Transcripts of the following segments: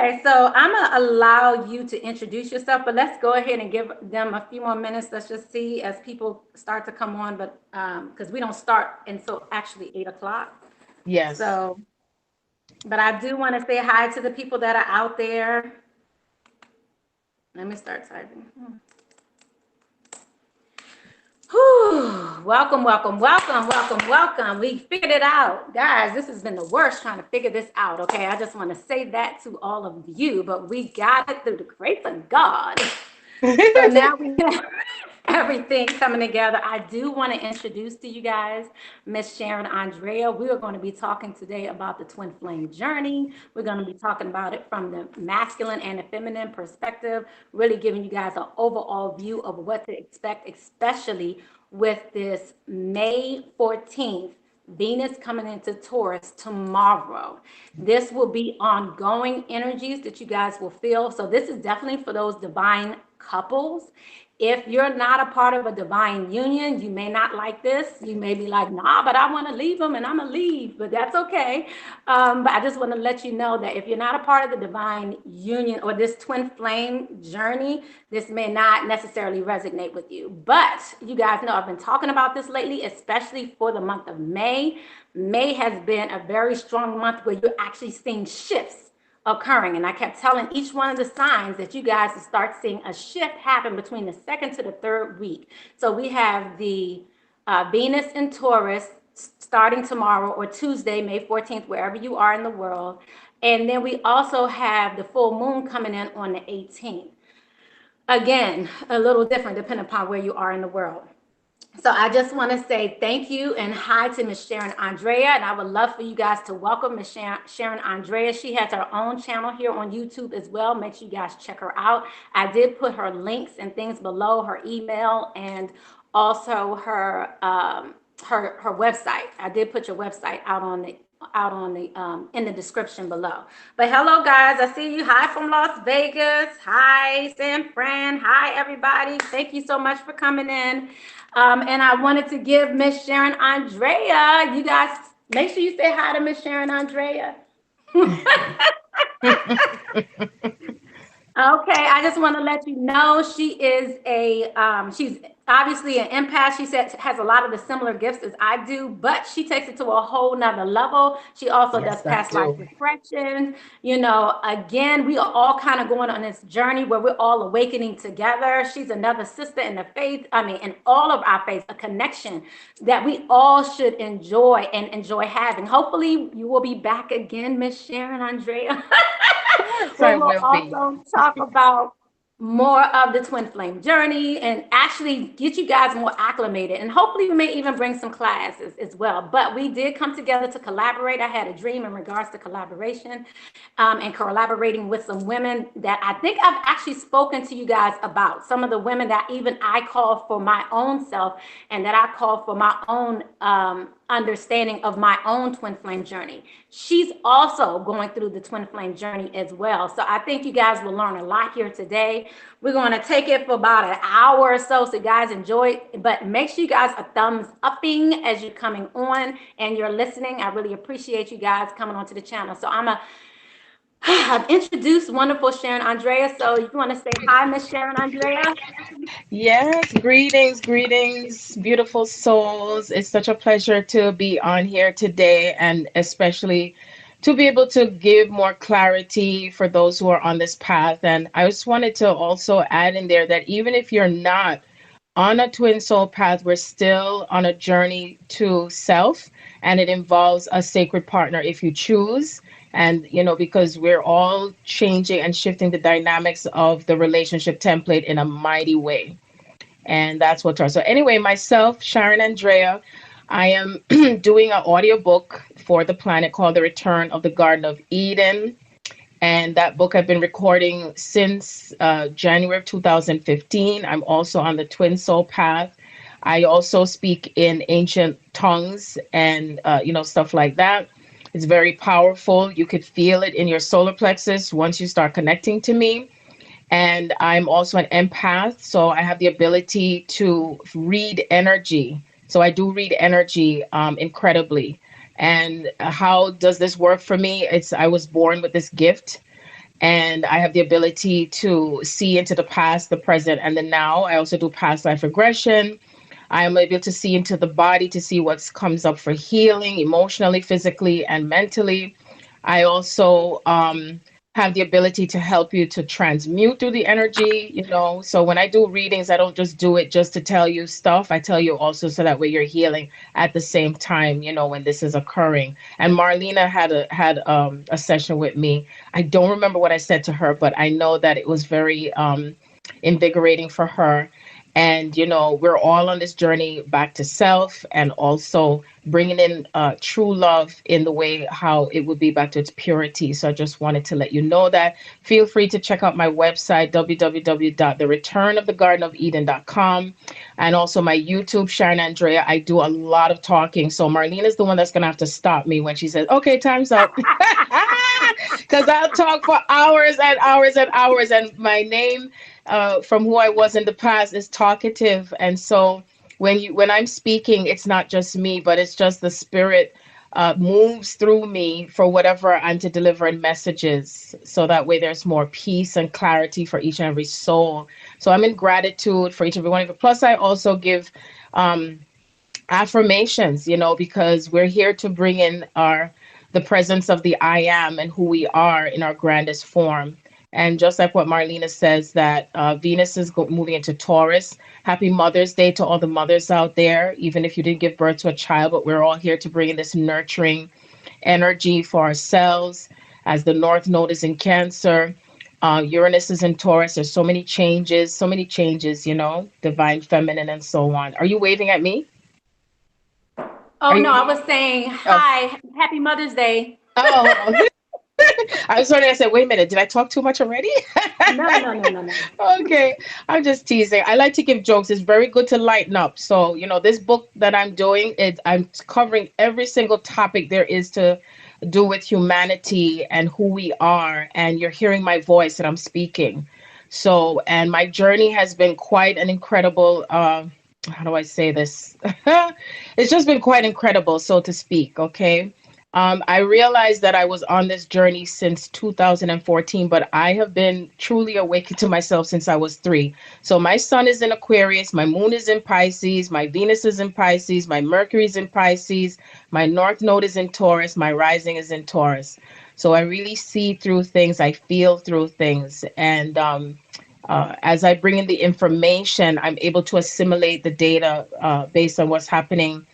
Okay, so I'm gonna allow you to introduce yourself, but let's go ahead and give them a few more minutes. Let's just see as people start to come on, but because we don't start until actually 8 o'clock. Yes. So, but I do want to say hi to the people that are out there. Let me start typing. Whew. Welcome, welcome, welcome, welcome, welcome. We figured it out. Guys, this has been the worst trying to figure this out, okay? I just want to say that to all of you, but we got it through the grace of God. So now we have everything coming together. I do want to introduce to you guys Miss Sharon Andrea. We are going to be talking today about the twin flame journey. We're going to be talking about it from the masculine and the feminine perspective, really giving you guys an overall view of what to expect, especially with this May 14th. Venus coming into Taurus tomorrow. This will be ongoing energies that you guys will feel. So this is definitely for those divine couples. If you're not a part of a divine union, you may not like this. You may be like, nah, but I want to leave them and I'm going to leave, but that's okay. But I just want to let you know that if you're not a part of the divine union or this twin flame journey, this may not necessarily resonate with you. But you guys know I've been talking about this lately, especially for the month of May. May has been a very strong month where you're actually seeing shifts occurring. And I kept telling each one of the signs that you guys will start seeing a shift happen between the second to the third week. So we have the Venus in Taurus starting tomorrow or Tuesday, May 14th, wherever you are in the world. And then we also have the full moon coming in on the 18th. Again, a little different depending upon where you are in the world. So I just want to say thank you and hi to Miss Sharon Andrea. And I would love for you guys to welcome Miss Sharon Andrea. She has her own channel here on YouTube as well. Make sure you guys check her out. I did put her links and things below, her email and also her website. I did put your website out on the in the description below. But hello guys, I see you. Hi from Las Vegas. Hi San Fran. Hi everybody. Thank you so much for coming in. And I wanted to give Miss Sharon Andrea, you guys make sure you say hi to Miss Sharon Andrea. Okay, I just want to let you know she is she's obviously an empath. She said has a lot of the similar gifts as I do, but she takes it to a whole nother level. She also does Yes, I past life do. regression. You know, again, we are all kind of going on this journey where we're all awakening together. She's another sister in the faith. I mean, in all of our faiths, a connection that we all should enjoy and enjoy having. Hopefully, you will be back again, Miss Sharon Andrea. Yes, Where I we'll will be. also talk about more of the twin flame journey and actually get you guys more acclimated. And hopefully, we may even bring some classes as well. But we did come together to collaborate. I had a dream in regards to collaboration and collaborating with some women that I think I've actually spoken to you guys about. Some of the women that even I call for my own self and that I call for my own understanding of my own twin flame journey. She's also going through the twin flame journey as well. So I think you guys will learn a lot here today. We're going to take it for about an hour or so. So you guys enjoy it, but make sure you guys are thumbs upping as you're coming on and you're listening. I really appreciate you guys coming onto the channel. So I've introduced wonderful Sharon Andrea. So you want to say hi, Miss Sharon Andrea? Yes, greetings, greetings, beautiful souls. It's such a pleasure to be on here today and especially to be able to give more clarity for those who are on this path. And I just wanted to also add in there that even if you're not on a twin soul path, we're still on a journey to self, and it involves a sacred partner if you choose. And, you know, because we're all changing and shifting the dynamics of the relationship template in a mighty way. And that's what. So anyway, myself, Sharon Andrea, I am doing an audiobook for the planet called The Return of the Garden of Eden. And that book I've been recording since January of 2015. I'm also on the Twin Soul Path. I also speak in ancient tongues and, stuff like that. It's very powerful. You could feel it in your solar plexus once you start connecting to me. And I'm also an empath, so I have the ability to read energy. So I do read energy incredibly. And how does this work for me? I was born with this gift, And I have the ability to see into the past, the present, and the now. I also do past life regression. I am able to see into the body to see what comes up for healing emotionally, physically, and mentally. I also have the ability to help you to transmute through the energy, you know. So when I do readings, I don't just do it just to tell you stuff. I tell you also so that way you're healing at the same time, you know, when this is occurring. And Marlena had a session with me. I don't remember what I said to her, but I know that it was very invigorating for her. And, you know, we're all on this journey back to self and also bringing in true love in the way how it would be back to its purity. So I just wanted to let you know that. Feel free to check out my website, www.thereturnofthegardenofeden.com, and also my YouTube, Sharon Andrea. I do a lot of talking. So Marlene is the one that's going to have to stop me when she says, okay, time's up. Because I'll talk for hours and hours and hours. And my name from who I was in the past is talkative. And so when I'm speaking, it's not just me, but it's just the spirit moves through me for whatever I'm to deliver in messages. So that way there's more peace and clarity for each and every soul. So I'm in gratitude for each and every one of you. Plus, I also give affirmations, you know, because we're here to bring in our the presence of the I am and who we are in our grandest form. And just like what Marlena says, that Venus is moving into Taurus. Happy Mother's Day to all the mothers out there, even if you didn't give birth to a child, but we're all here to bring in this nurturing energy for ourselves. As the North Node is in Cancer, Uranus is in Taurus. There's so many changes, you know, divine feminine and so on. Are you waving at me? Are Oh, you no, I waving? was saying, Oh, hi, happy Mother's Day. oh. I was sorry. I said, wait a minute. Did I talk too much already? No, no, no, no, no. Okay, I'm just teasing. I like to give jokes. It's very good to lighten up. So, you know, this book that I'm doing, I'm covering every single topic there is to do with humanity and who we are. And you're hearing my voice and I'm speaking. So, and my journey has been quite an incredible, how do I say this? It's just been quite incredible, so to speak. Okay. I realized that I was on this journey since 2014, but I have been truly awakened to myself since I was 3. So my sun is in Aquarius, my moon is in Pisces, my Venus is in Pisces, my Mercury is in Pisces, my North Node is in Taurus, my rising is in Taurus. So I really see through things, I feel through things. And as I bring in the information, I'm able to assimilate the data based on what's happening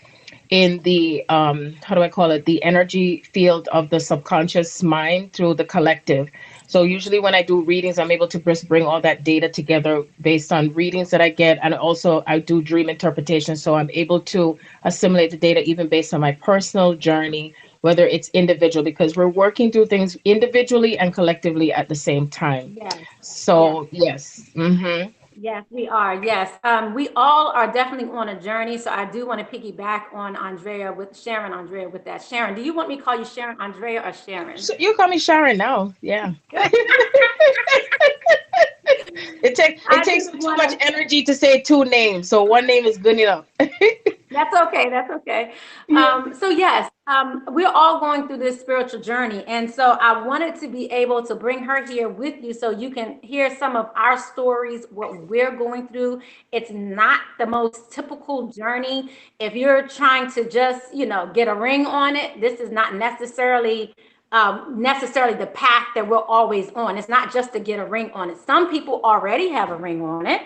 in the how do I call it, the energy field of the subconscious mind through the collective. So usually when I do readings, I'm able to just bring all that data together based on readings that I get, and also I do dream interpretation, so I'm able to assimilate the data even based on my personal journey, whether it's individual, because we're working through things individually and collectively at the same time. Yes, yes. So yes. Yes, we are. Yes. We all are definitely on a journey. So I do want to piggyback on Sharon Andrea with that. Sharon, do you want me to call you Sharon Andrea or Sharon? So you call me Sharon now, yeah. It I takes just too want much to. energy to say 2 names, so 1 name is good enough. That's okay. That's okay. Yeah. So yes, we're all going through this spiritual journey, and so I wanted to be able to bring her here with you so you can hear some of our stories, what we're going through. It's not the most typical journey. If you're trying to just, get a ring on it, this is not necessarily the path that we're always on. It's not just to get a ring on it. Some people already have a ring on it.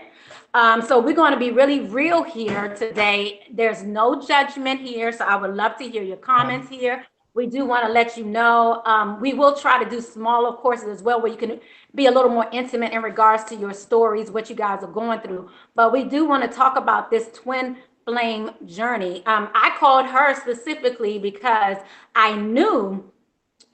So we're going to be really real here today. There's no judgment here. So I would love to hear your comments here. We do want to let you know, we will try to do smaller courses as well, where you can be a little more intimate in regards to your stories, what you guys are going through. But we do want to talk about this twin flame journey. I called her specifically because I knew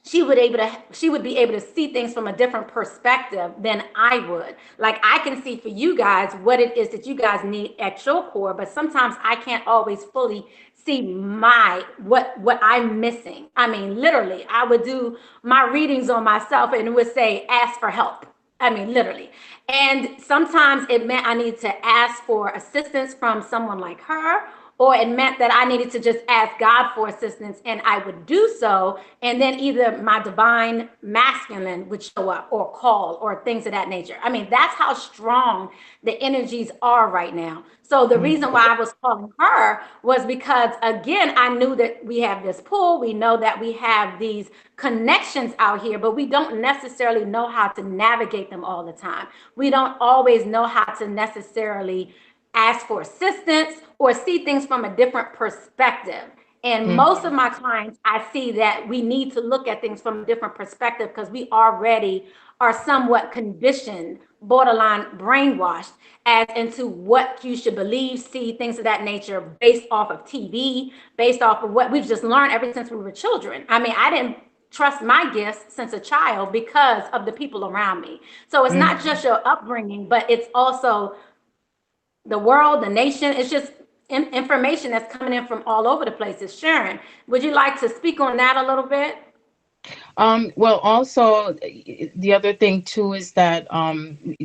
she would be able to see things from a different perspective than I would. Like, I can see for you guys what it is that you guys need at your core, but sometimes I can't always fully see what I'm missing. I mean, literally, I would do my readings on myself and it would say ask for help. I mean, literally. And sometimes it meant I need to ask for assistance from someone like her, or it meant that I needed to just ask God for assistance, and I would do so. And then either my divine masculine would show up or call or things of that nature. I mean, that's how strong the energies are right now. So the reason why I was calling her was because, again, I knew that we have this pull. We know that we have these connections out here, but we don't necessarily know how to navigate them all the time. We don't always know how to necessarily ask for assistance or see things from a different perspective. And most of my clients, I see that we need to look at things from a different perspective because we already are somewhat conditioned, borderline brainwashed, as into what you should believe, see, things of that nature based off of TV, based off of what we've just learned ever since we were children. I mean, I didn't trust my gifts since a child because of the people around me. So it's not just your upbringing, but it's also the world, the nation. It's just information that's coming in from all over the places. Sharon, would you like to speak on that a little bit? Well, also the other thing too is that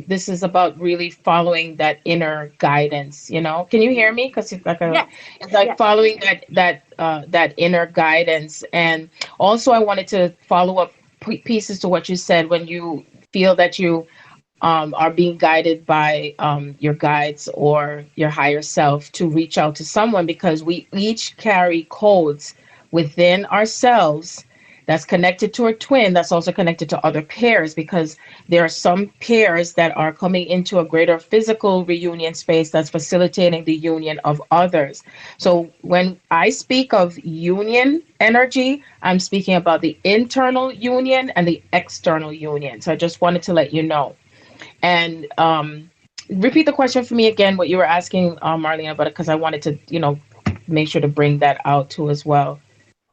this is about really following that inner guidance. You know, can you hear me? Because Yes, it's like yes. following that inner guidance. And also, I wanted to follow up pieces to what you said when you feel that you are being guided by your guides or your higher self to reach out to someone, because we each carry codes within ourselves that's connected to a twin, that's also connected to other pairs, because there are some pairs that are coming into a greater physical reunion space that's facilitating the union of others. So when I speak of union energy, I'm speaking about the internal union and the external union. So I just wanted to let you know. And repeat the question for me again, what you were asking, Marlena, about it, because I wanted to, make sure to bring that out too as well.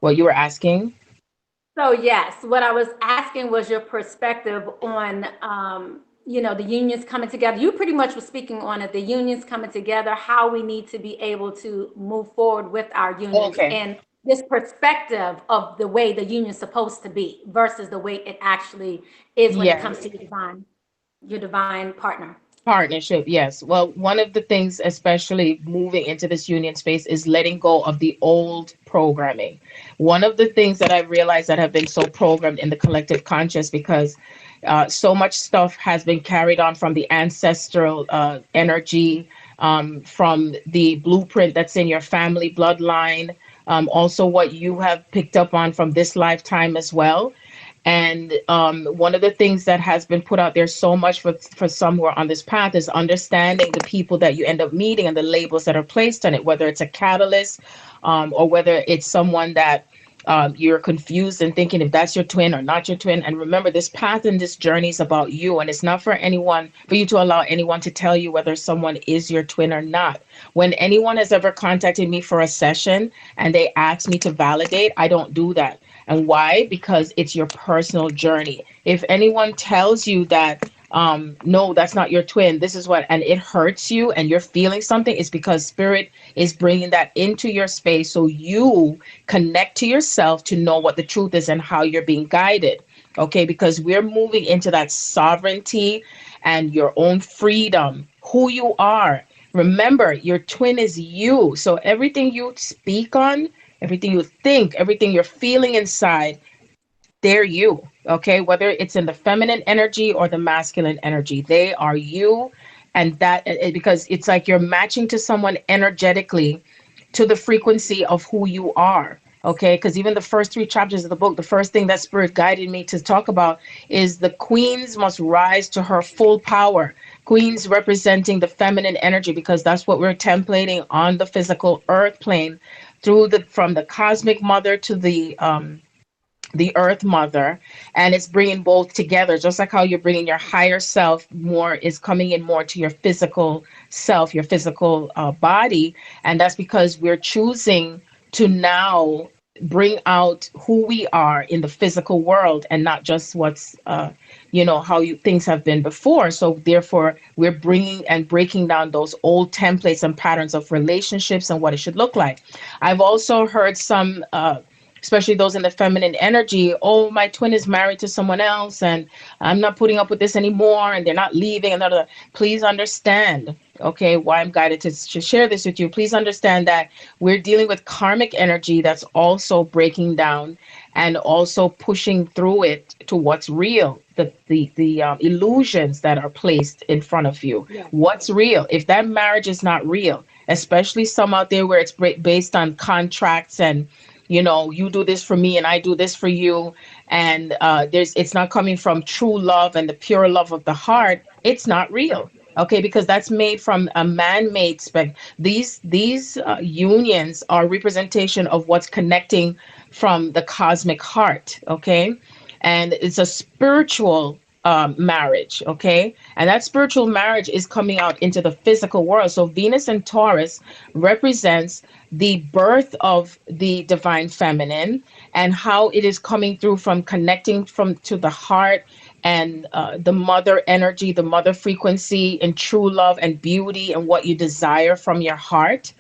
What you were asking? So yes, what I was asking was your perspective on, the unions coming together. You pretty much were speaking on it, the unions coming together, how we need to be able to move forward with our unions, Okay. and this perspective of the way the union's supposed to be versus the way it actually is when it comes to Yes. your divine partner. Partnership, yes. Well, one of the things, especially moving into this union space, is letting go of the old programming. One of the things that I've realized that have been so programmed in the collective conscious, because so much stuff has been carried on from the ancestral energy, from the blueprint that's in your family bloodline, also what you have picked up on from this lifetime as well. And one of the things that has been put out there so much for some who are on this path is understanding the people that you end up meeting and the labels that are placed on it, whether it's a catalyst, or whether it's someone that you're confused and thinking if that's your twin or not your twin. And remember, this path and this journey is about you, and it's not for anyone, for you to allow anyone to tell you whether someone is your twin or not. When anyone has ever contacted me for a session and they ask me to validate, I don't do that. And why? Because it's your personal journey. If anyone tells you that, no, that's not your twin, this is what, and it hurts you and you're feeling something, it's because spirit is bringing that into your space so you connect to yourself to know what the truth is and how you're being guided. Okay, because we're moving into that sovereignty and your own freedom, who you are. Remember, your twin is you. So everything you speak on, everything you think, everything you're feeling inside, they're you. Okay, whether it's in the feminine energy or the masculine energy, they are you. And because it's like you're matching to someone energetically to the frequency of who you are. Okay, because even the first three chapters of the book, the first thing that spirit guided me to talk about is the queens must rise to her full power. Queens representing the feminine energy, because that's what we're templating on the physical earth plane, through the from the cosmic mother to the earth mother. And it's bringing both together, just like how you're bringing your higher self more, is coming in more to your physical self, your physical body. And that's because we're choosing to now bring out who we are in the physical world, and not just what's how you things have been before. So therefore we're bringing and breaking down those old templates and patterns of relationships and what it should look like. I've also heard some especially those in the feminine energy. Oh, my twin is married to someone else and I'm not putting up with this anymore and they're not leaving. And please understand, okay, why I'm guided to share this with you. Please understand that we're dealing with karmic energy that's also breaking down and also pushing through it to what's real, the illusions that are placed in front of you. Yeah. What's real? If that marriage is not real, especially some out there where it's based on contracts and you do this for me and I do this for you, and it's not coming from true love and the pure love of the heart, it's not real. Okay, because that's made from a man-made spec. These unions are representation of what's connecting from the cosmic heart. Okay, and it's a spiritual marriage. Okay, and that spiritual marriage is coming out into the physical world. So Venus and Taurus represents the birth of the divine feminine and how it is coming through from connecting from to the heart and the mother energy, the mother frequency and true love and beauty and what you desire from your heart.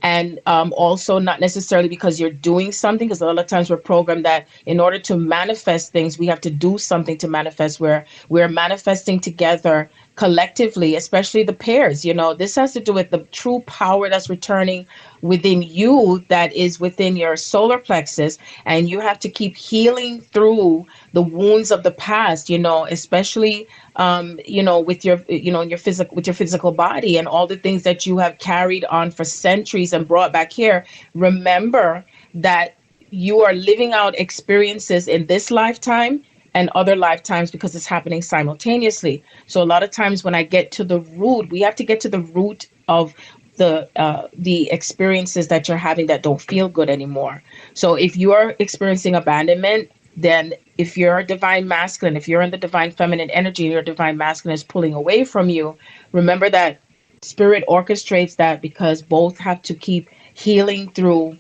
And also not necessarily because you're doing something, because a lot of times we're programmed that in order to manifest things, we have to do something to manifest, where we're manifesting together collectively, especially the pairs. This has to do with the true power that's returning within you, that is within your solar plexus, and you have to keep healing through the wounds of the past, especially with your in your physical body and all the things that you have carried on for centuries and brought back here. Remember that you are living out experiences in this lifetime and other lifetimes, because it's happening simultaneously. So a lot of times when I get to the root, we have to get to the root of the experiences that you're having that don't feel good anymore. So if you are experiencing abandonment, then if you're a divine masculine, if you're in the divine feminine energy and your divine masculine is pulling away from you, remember that spirit orchestrates that because both have to keep healing through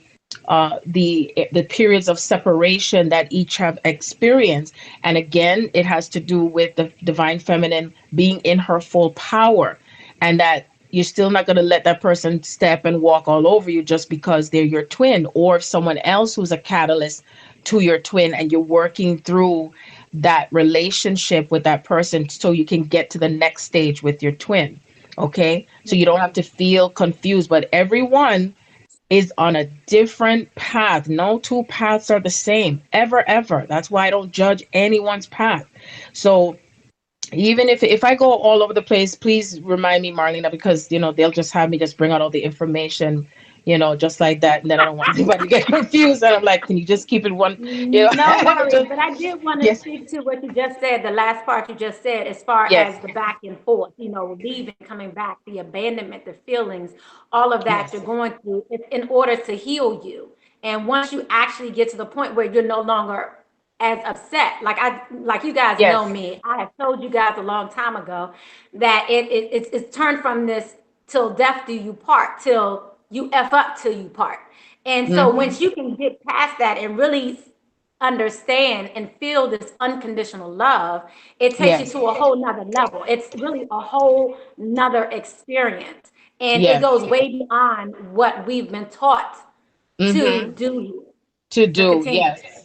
the periods of separation that each have experienced. And again, it has to do with the divine feminine being in her full power, and that you're still not going to let that person step and walk all over you just because they're your twin, or if someone else who's a catalyst to your twin, and you're working through that relationship with that person so you can get to the next stage with your twin. Okay, so you don't have to feel confused, but everyone is on a different path. No two paths are the same, ever. That's why I don't judge anyone's path. So even if I go all over the place, please remind me, Marlena, because they'll just have me just bring out all the information, just like that, and then I don't want anybody to get confused. And I'm like, can you just keep it one, No worries, just, but I did want to yes, speak to what you just said, the last part you just said, as far yes, as the back and forth, leaving, coming back, the abandonment, the feelings, all of that you're yes, going through in order to heal you. And once you actually get to the point where you're no longer as upset, like you guys know yes. me, I have told you guys a long time ago that it's turned from this till death do you part, till you F up till you part. And so Mm-hmm. once you can get past that and really understand and feel this unconditional love, it takes you Yes, to a whole nother level. It's really a whole nother experience. And it yes. goes way beyond what we've been taught to Mm-hmm. do here. To But do, continue. yes.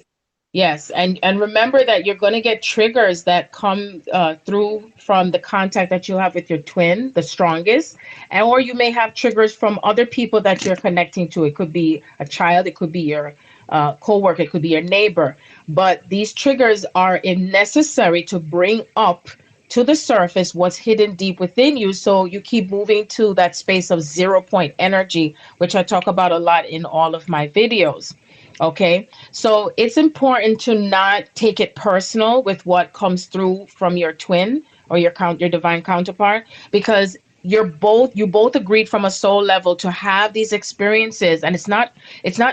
Yes, and remember that you're going to get triggers that come through from the contact that you have with your twin, the strongest, and or you may have triggers from other people that you're connecting to. It could be a child, it could be your coworker, it could be your neighbor. But these triggers are necessary to bring up to the surface what's hidden deep within you, so you keep moving to that space of 0 point energy, which I talk about a lot in all of my videos. Okay, so it's important to not take it personal with what comes through from your twin or your divine counterpart, because you both agreed from a soul level to have these experiences, and it's not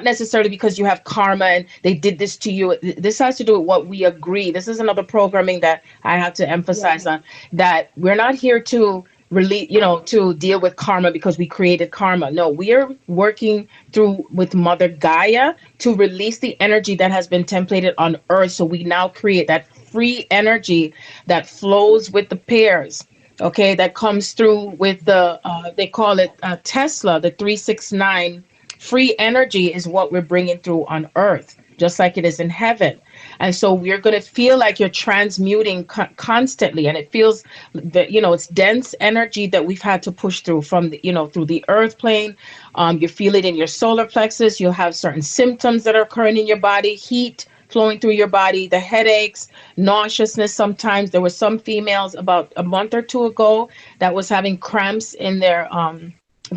necessarily because you have karma and they did this to you. This has to do with what we agree. This is another programming that I have to Yeah. emphasize on, that we're not here to really to deal with karma because we created karma. No, we are working through with Mother Gaia to release the energy that has been templated on earth, so we now create that free energy that flows with the pairs. Okay, that comes through with the they call it Tesla, the 369 free energy is what we're bringing through on earth. just like it is in heaven. And so we're going to feel like you're transmuting constantly. And it feels that, it's dense energy that we've had to push through from the, through the earth plane. You feel it in your solar plexus. You'll have certain symptoms that are occurring in your body, heat flowing through your body, the headaches, nauseousness. Sometimes there were some females about a month or two ago that was having cramps in their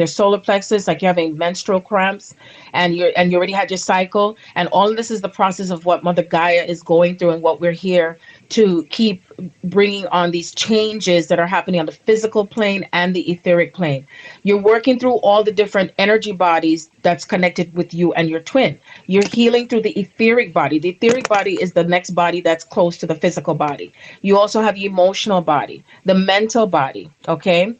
solar plexus, like you're having menstrual cramps, and you already had your cycle. And all of this is the process of what Mother Gaia is going through, and what we're here to keep bringing on these changes that are happening on the physical plane and the etheric plane. You're working through all the different energy bodies that's connected with you and your twin. You're healing through the etheric body. The etheric body is the next body that's close to the physical body. You also have the emotional body, the mental body, okay?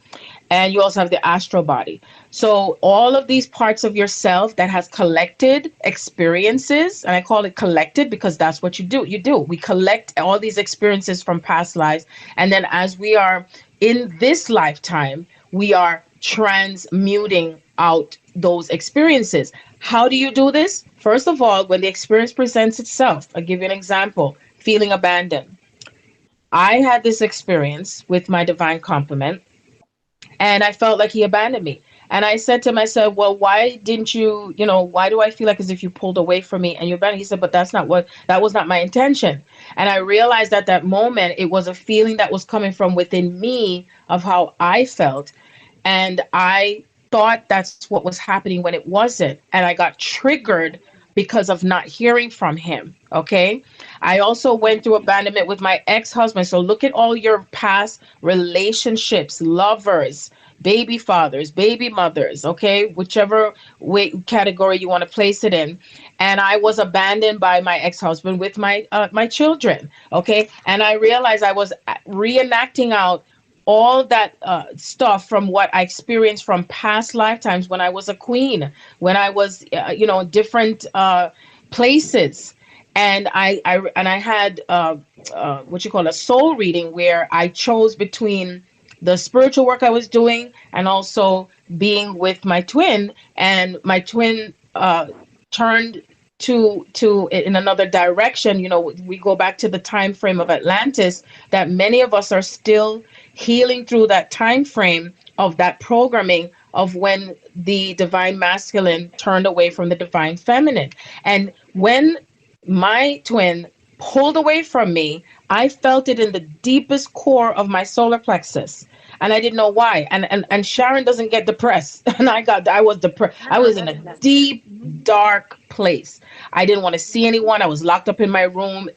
And you also have the astral body. So all of these parts of yourself that has collected experiences, and I call it collected because that's what you do. We collect all these experiences from past lives. And then as we are in this lifetime, we are transmuting out those experiences. How do you do this? First of all, when the experience presents itself, I'll give you an example, feeling abandoned. I had this experience with my divine complement, and I felt like he abandoned me. And I said to myself, well, why didn't you, why do I feel like as if you pulled away from me and you abandoned? He said, but that was not my intention. And I realized at that moment, it was a feeling that was coming from within me of how I felt. And I thought that's what was happening when it wasn't. And I got triggered because of not hearing from him. Okay. I also went through abandonment with my ex-husband. So look at all your past relationships, lovers, baby fathers, baby mothers, okay, whichever way category you want to place it in. And I was abandoned by my ex-husband with my children, okay. And I realized I was reenacting out all that stuff from what I experienced from past lifetimes when I was a queen, when I was, different places. And I had what you call a soul reading, where I chose between the spiritual work I was doing and also being with my twin. And my twin turned to in another direction. We go back to the time frame of Atlantis, that many of us are still healing through that time frame of that programming of when the divine masculine turned away from the divine feminine. And when my twin pulled away from me, I felt it in the deepest core of my solar plexus. And I didn't know why. And Sharon doesn't get depressed. And I was depressed. I was in a deep, dark place. I didn't want to see anyone. I was locked up in my room.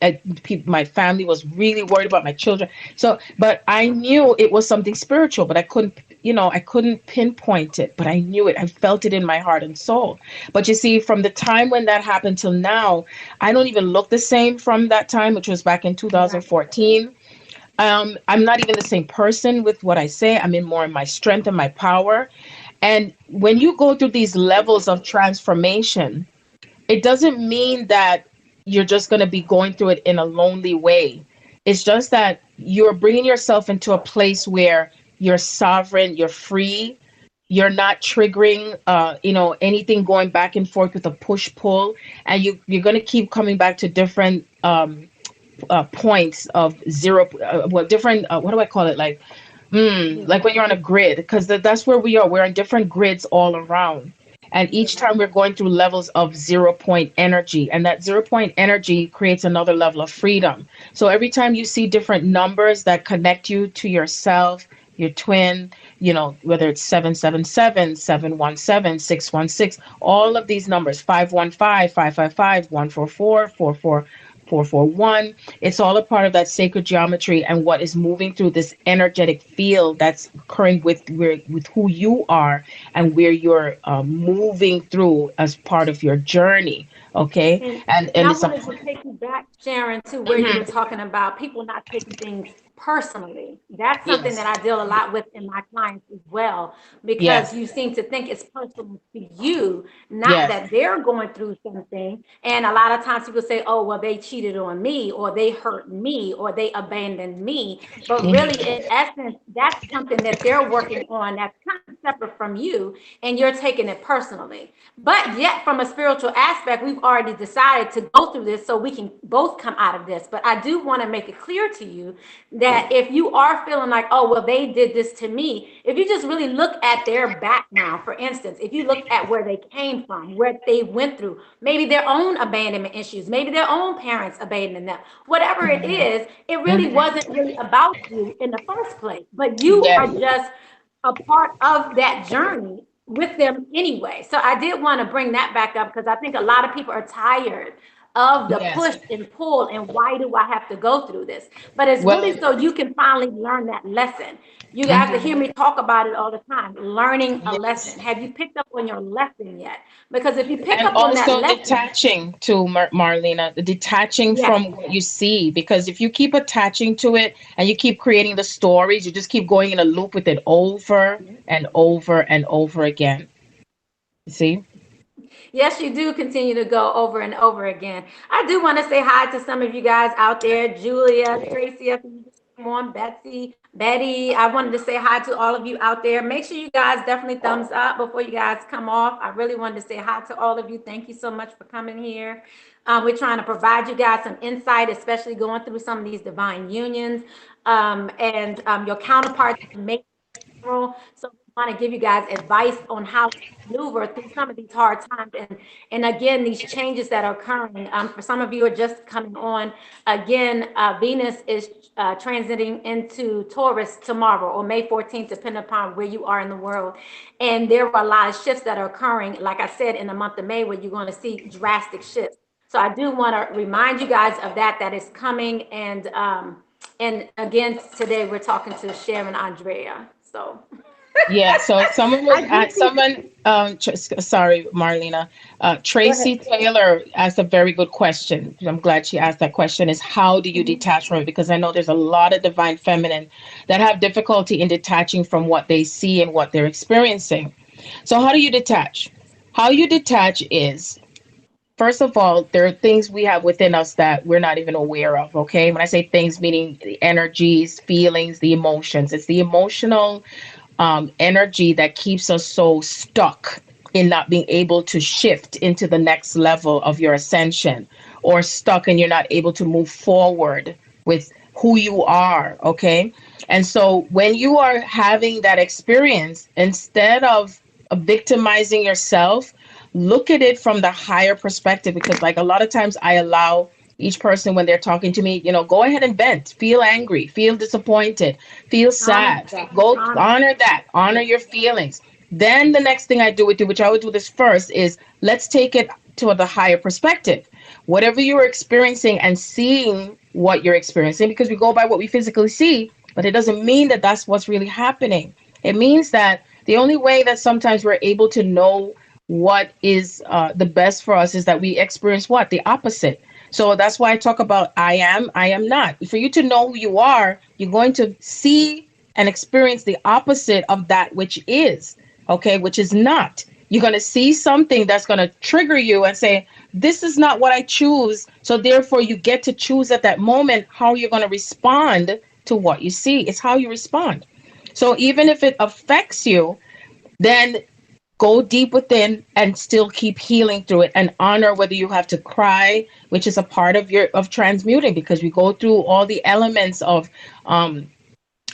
My family was really worried about my children. So, but I knew it was something spiritual, but I couldn't pinpoint it, but I knew it. I felt it in my heart and soul. But you see, from the time when that happened till now, I don't even look the same from that time, which was back in 2014. I'm not even the same person with what I say. I'm in more in my strength and my power. And when you go through these levels of transformation, it doesn't mean that you're just going to be going through it in a lonely way. It's just that you're bringing yourself into a place where you're sovereign, you're free, you're not triggering, anything going back and forth with a push pull, and you're going to keep coming back to different points of zero, different, what do I call it? Like when you're on a grid, because that's where we are. We're on different grids all around. And each time we're going through levels of 0 point energy, and that 0 point energy creates another level of freedom. So every time you see different numbers that connect you to yourself, your twin, whether it's 777, 717, 616, all of these numbers, 515, 555, 144, 441. It's all a part of that sacred geometry and what is moving through this energetic field that's occurring with who you are and where you're moving through as part of your journey. Okay. And And I it's a wanted to take you back, Sharon, to where you were talking about people not taking things personally. That's something that Yes. I deal a lot with in my clients as well, because Yes. you seem to think it's personal to you, not Yes. that they're going through something. And a lot of times people say, oh, well, they cheated on me, or they hurt me, or they abandoned me. But really, Mhm. in essence, that's something that they're working on that's kind of separate from you, and you're taking it personally. But yet, from a spiritual aspect, we've already decided to go through this so we can both come out of this. But I do want to make it clear to you that if you are feeling like, oh, well, they did this to me, if you just really look at their background, for instance, if you look at where they came from, what they went through, maybe their own abandonment issues, maybe their own parents abandoning them, whatever it is, it really Mhm. wasn't really about you in the first place. But you Yes. are just a part of that journey with them anyway. So I did want to bring that back up because I think a lot of people are tired of the Yes. push and pull and why do I have to go through this? But it's Well, really so you can finally learn that lesson. You guys to hear mhm. me talk about it all the time, learning a Yes. lesson. Have you picked up on your lesson yet? Because if you pick And up on that also lesson, detaching to Marlena, detaching yes, from what you see, because if you keep attaching to it and you keep creating the stories, you just keep going in a loop with it over and over and over again. You see? yes, you do continue to go over and over again. I do want to say hi to some of you guys out there, Julia, Tracy, if you come on, Betsy, Betty. I wanted to say hi to all of you out there. Make sure you guys definitely thumbs up before you guys come off. I really wanted to say hi to all of you. Thank you so much for coming here. We're trying to provide you guys some insight, especially going through some of these divine unions, and your counterparts make general. So we want to give you guys advice on how to maneuver through some of these hard times. And again, these changes that are occurring. For some of you are just coming on. Again, Venus is transiting into Taurus tomorrow or May 14th, depending upon where you are in the world. And there are a lot of shifts that are occurring, like I said, in the month of May, where you're going to see drastic shifts. So I do want to remind you guys of that, that is coming. And again, today we're talking to Sharon Andrea. So Yeah, so someone was I do see. sorry, Marlena. Go ahead. Tracy Taylor asked a very good question. I'm glad she asked that question, is how do you detach from it? Because I know there's a lot of divine feminine that have difficulty in detaching from what they see and what they're experiencing. So how do you detach? How you detach is, first of all, there are things we have within us that we're not even aware of. Okay. When I say things, meaning the energies, feelings, the emotions, it's the emotional energy that keeps us so stuck in not being able to shift into the next level of your ascension, or stuck and you're not able to move forward with who you are. Okay. And so when you are having that experience, instead of victimizing yourself, look at it from the higher perspective, because like a lot of times I allow each person when they're talking to me, go ahead and vent, feel angry, feel disappointed, feel Honor sad, that. go Honor. honor that, honor your feelings. Then the next thing I do with you, which I would do this first, is let's take it to the higher perspective. Whatever you're experiencing and seeing what you're experiencing, because we go by what we physically see, but it doesn't mean that that's what's really happening. It means that the only way that sometimes we're able to know what is the best for us is that we experience what? The opposite. So that's why I talk about I am not. For you to know who you are, you're going to see and experience the opposite of that which is, okay, which is not. You're going to see something that's going to trigger you and say, this is not what I choose. So therefore, you get to choose at that moment how you're going to respond to what you see. It's how you respond. So even if it affects you, then go deep within and still keep healing through it, and honor whether you have to cry, which is a part of your of transmuting, because we go through all the elements of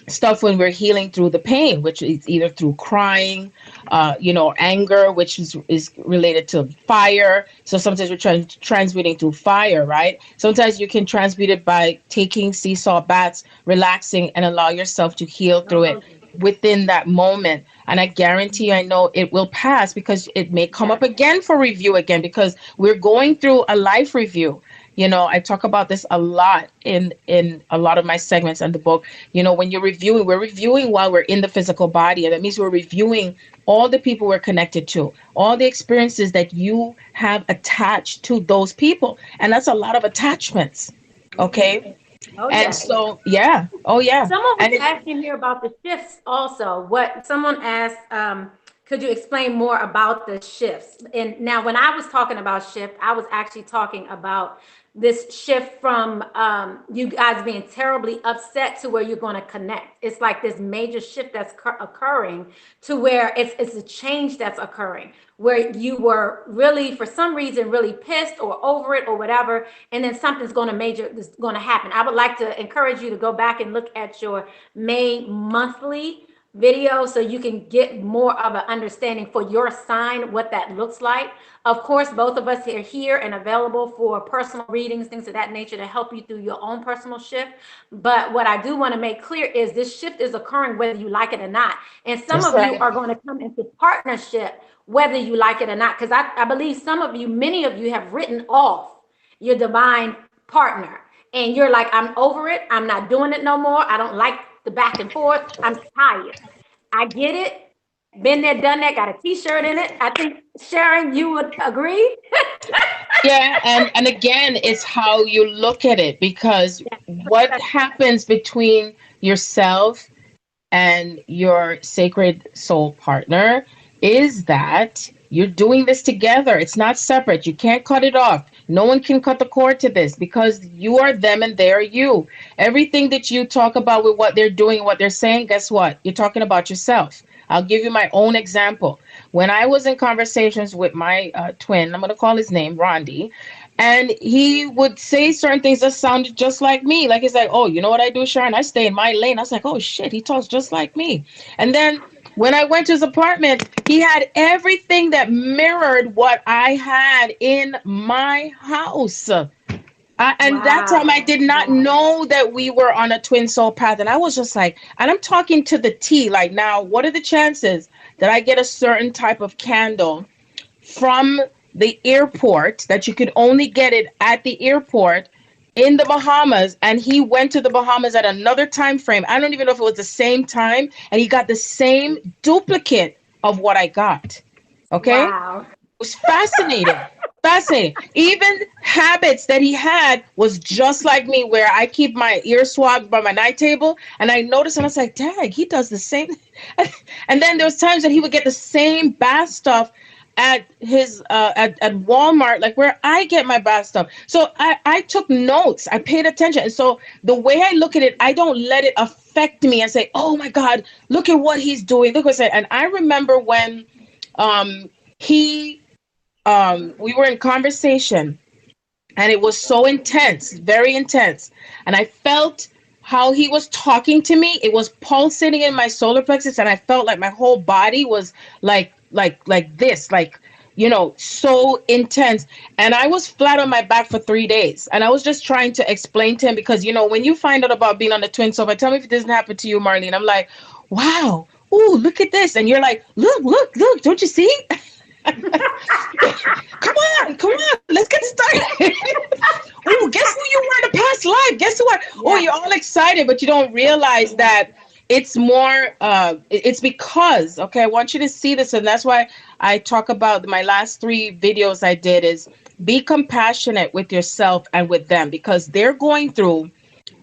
stuff when we're healing through the pain, which is either through crying, anger, which is related to fire. So sometimes we're transmuting through fire, right? Sometimes you can transmute it by taking seesaw baths, relaxing, and allow yourself to heal through it within that moment. And I guarantee you, I know it will pass, because it may come up Yes. again for review again, because we're going through a life review. I talk about this a lot in a lot of my segments in the book. When we're reviewing while we're in the physical body, and that means we're reviewing all the people we're connected to, all the experiences that you have attached to those people, and that's a lot of attachments. Okay. Oh, And yeah. so, yeah. Oh, yeah. Someone was And it, asking here about the shifts also. What someone asked, could you explain more about the shifts? And now, when I was talking about shift, I was actually talking about this shift from you guys being terribly upset to where you're going to connect. It's like this major shift that's occurring to where it's a change that's occurring where you were really for some reason really pissed or over it or whatever, and then something's going to major is going to happen. I would like to encourage you to go back and look at your May monthly video so you can get more of an understanding for your sign what that looks like. Of course, both of us are here and available for personal readings, things of that nature to help you through your own personal shift. But what I do want to make clear is this shift is occurring whether you like it or not. And some that's of you right. are going to come into partnership whether you like it or not. Because I believe some of you, many of you have written off your divine partner. And you're like, I'm over it. I'm not doing it no more. I don't like the back and forth. I'm tired. I get it. Been there, done that, got a t-shirt in it. I think, Sharon, you would agree? Yeah, and again, it's how you look at it, because what happens between yourself and your sacred soul partner is that you're doing this together. It's not separate. You can't cut it off. No one can cut the cord to this, because you are them and they are you. Everything that you talk about with what they're doing, what they're saying, guess what? You're talking about yourself. I'll give you my own example. When I was in conversations with my twin, I'm going to call his name Rondi, and he would say certain things that sounded just like me. Like, he's like, oh, you know what I do, Sharon? I stay in my lane. I was like, oh shit, he talks just like me. And then when I went to his apartment, he had everything that mirrored what I had in my house. And that time I Wow. did not Wow. know that we were on a twin soul path. And I was just like, and I'm talking to the T, like, now, what are the chances that I get a certain type of candle from the airport, that you could only get it at the airport in the Bahamas, and he went to the Bahamas at another time frame. I don't even know if it was the same time, and he got the same duplicate of what I got. Okay? It Wow. was fascinating. Fascinating. Even habits that he had was just like me, where I keep my ear swabs by my night table, and I noticed, and I was like, dang, he does the same. And then there was times that he would get the same bath stuff at his at Walmart, like where I get my bath stuff. So I took notes, I paid attention. And so the way I look at it, I don't let it affect me and say, oh my God, look at what he's doing. Look what's it. And I remember when um he we were in conversation, and it was so intense, very intense. And I felt how he was talking to me. It was pulsating in my solar plexus, and I felt like my whole body was like this, like, so intense. And I was flat on my back for 3 days, and I was just trying to explain to him, because when you find out about being on the twin sofa, tell me if it doesn't happen to you, Marlene. I'm like, wow, ooh, look at this. And you're like, look, don't you see? Come on, let's get started. Oh, guess who you were in the past life? Guess who? Oh, Yeah. you're all excited, but you don't realize that it's more. It's because, okay, I want you to see this, and that's why I talk about my last 3 videos I did is be compassionate with yourself and with them, because they're going through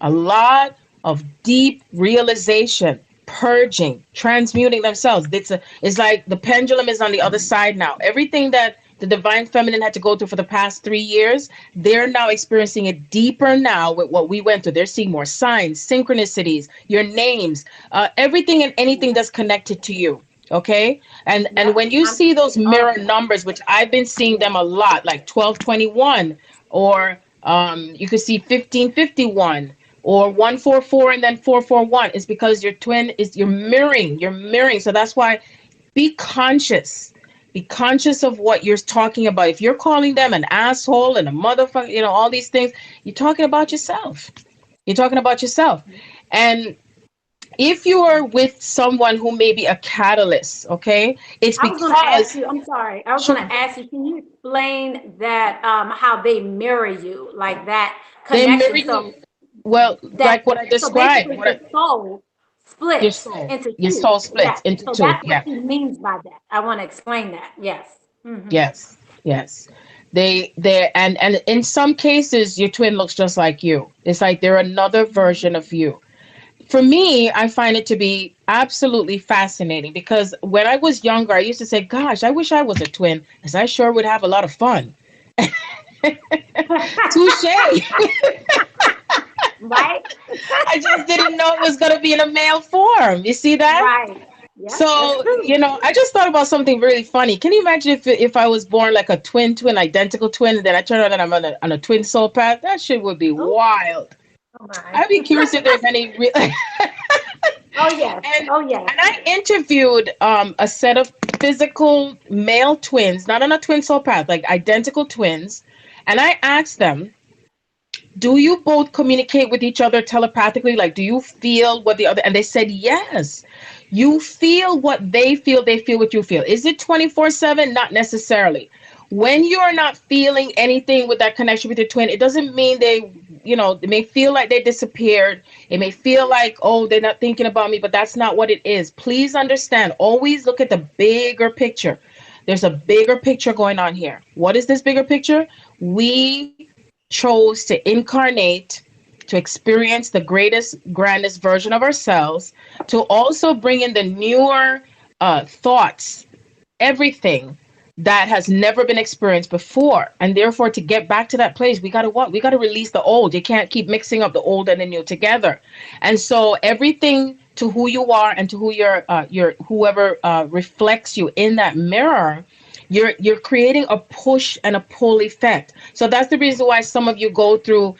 a lot of deep realization, purging, transmuting themselves. It's like the pendulum is on the other side now. Everything that the divine feminine had to go through for the past 3 years, they're now experiencing it deeper now with what we went through. They're seeing more signs, synchronicities, your names, everything and anything that's connected to you. Okay. And Yep. when you I'm see those all mirror of it. numbers, which I've been seeing Yeah. them a lot, like 1221, or you could see 1551, or 144 and then 441, is because your twin is you're mirroring. So that's why, be conscious. Be conscious of what you're talking about. If you're calling them an asshole and a motherfucker, all these things, you're talking about yourself. You're talking about yourself. And if you are with someone who may be a catalyst, okay, it's I was going to ask because, you, I'm sorry. I was going sure, to ask you, can you explain that, how they mirror you, like that they mirror connection? you. So Well, that, like what I so described, basically your soul your splits soul, into your two. soul splits Yes. into So two. that's what Yeah. she means by that. I want to explain that. Yes. Hmm. Yes, yes. And in some cases your twin looks just like you. It's like they're another version of you. For me, I find it to be absolutely fascinating because when I was younger, I used to say, gosh, I wish I was a twin because I sure would have a lot of fun. Touche. Right? I just didn't know it was going to be in a male form. You see that? Right. Yeah, that's So, true. I just thought about something really funny. Can you imagine if I was born like a twin, identical twin, and then I turn out and I'm on a twin soul path? That shit would be Oh, wild. oh my. I'd be curious if there's any real. Oh yes. and Oh yes. and I interviewed a set of physical male twins, not on a twin soul path, like identical twins, and I asked them, do you both communicate with each other telepathically? Like, do you feel what the other? And they said yes. You feel what they feel what you feel. Is it 24/7? Not necessarily. When you're not feeling anything with that connection with your twin, it doesn't mean it may feel like they disappeared. It may feel like, oh, they're not thinking about me, but that's not what it is. Please understand, always look at the bigger picture. There's a bigger picture going on here. What is this bigger picture? We chose to incarnate, to experience the greatest, grandest version of ourselves, to also bring in the newer thoughts, everything that has never been experienced before. And therefore, to get back to that place, we got to what? We got to release the old. You can't keep mixing up the old and the new together. And so everything to who you are and to who your whoever reflects you in that mirror, you're creating a push and a pull effect. So that's the reason why some of you go through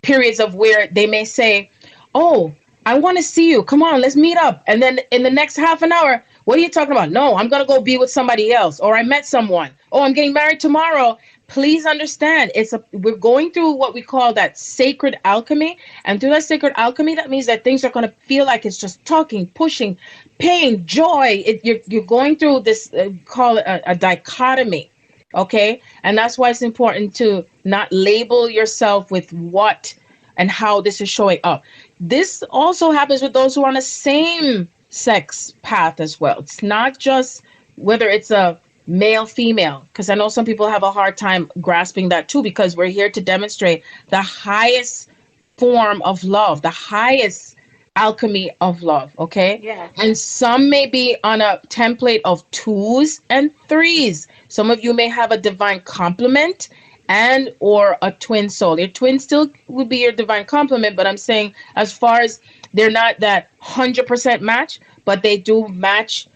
periods of where they may say, oh, I want to see you. Come on, let's meet up. And then in the next half an hour, what are you talking about? No, I'm going to go be with somebody else. Or I met someone. Oh, I'm getting married tomorrow. Please understand, we're going through what we call that sacred alchemy. And through that sacred alchemy, that means that things are going to feel like it's just talking, pushing, pain, joy. You're going through this, call it a dichotomy. Okay. And that's why it's important to not label yourself with what and how this is showing up. This also happens with those who are on the same sex path as well. It's not just whether it's a male, female, because I know some people have a hard time grasping that too, because we're here to demonstrate the highest form of love, the highest alchemy of love. Okay. Yes. And some may be on a template of 2s and 3s. Some of you may have a divine complement and or a twin soul. Your twin still would be your divine complement, but I'm saying as far as they're not that 100% match, but they do match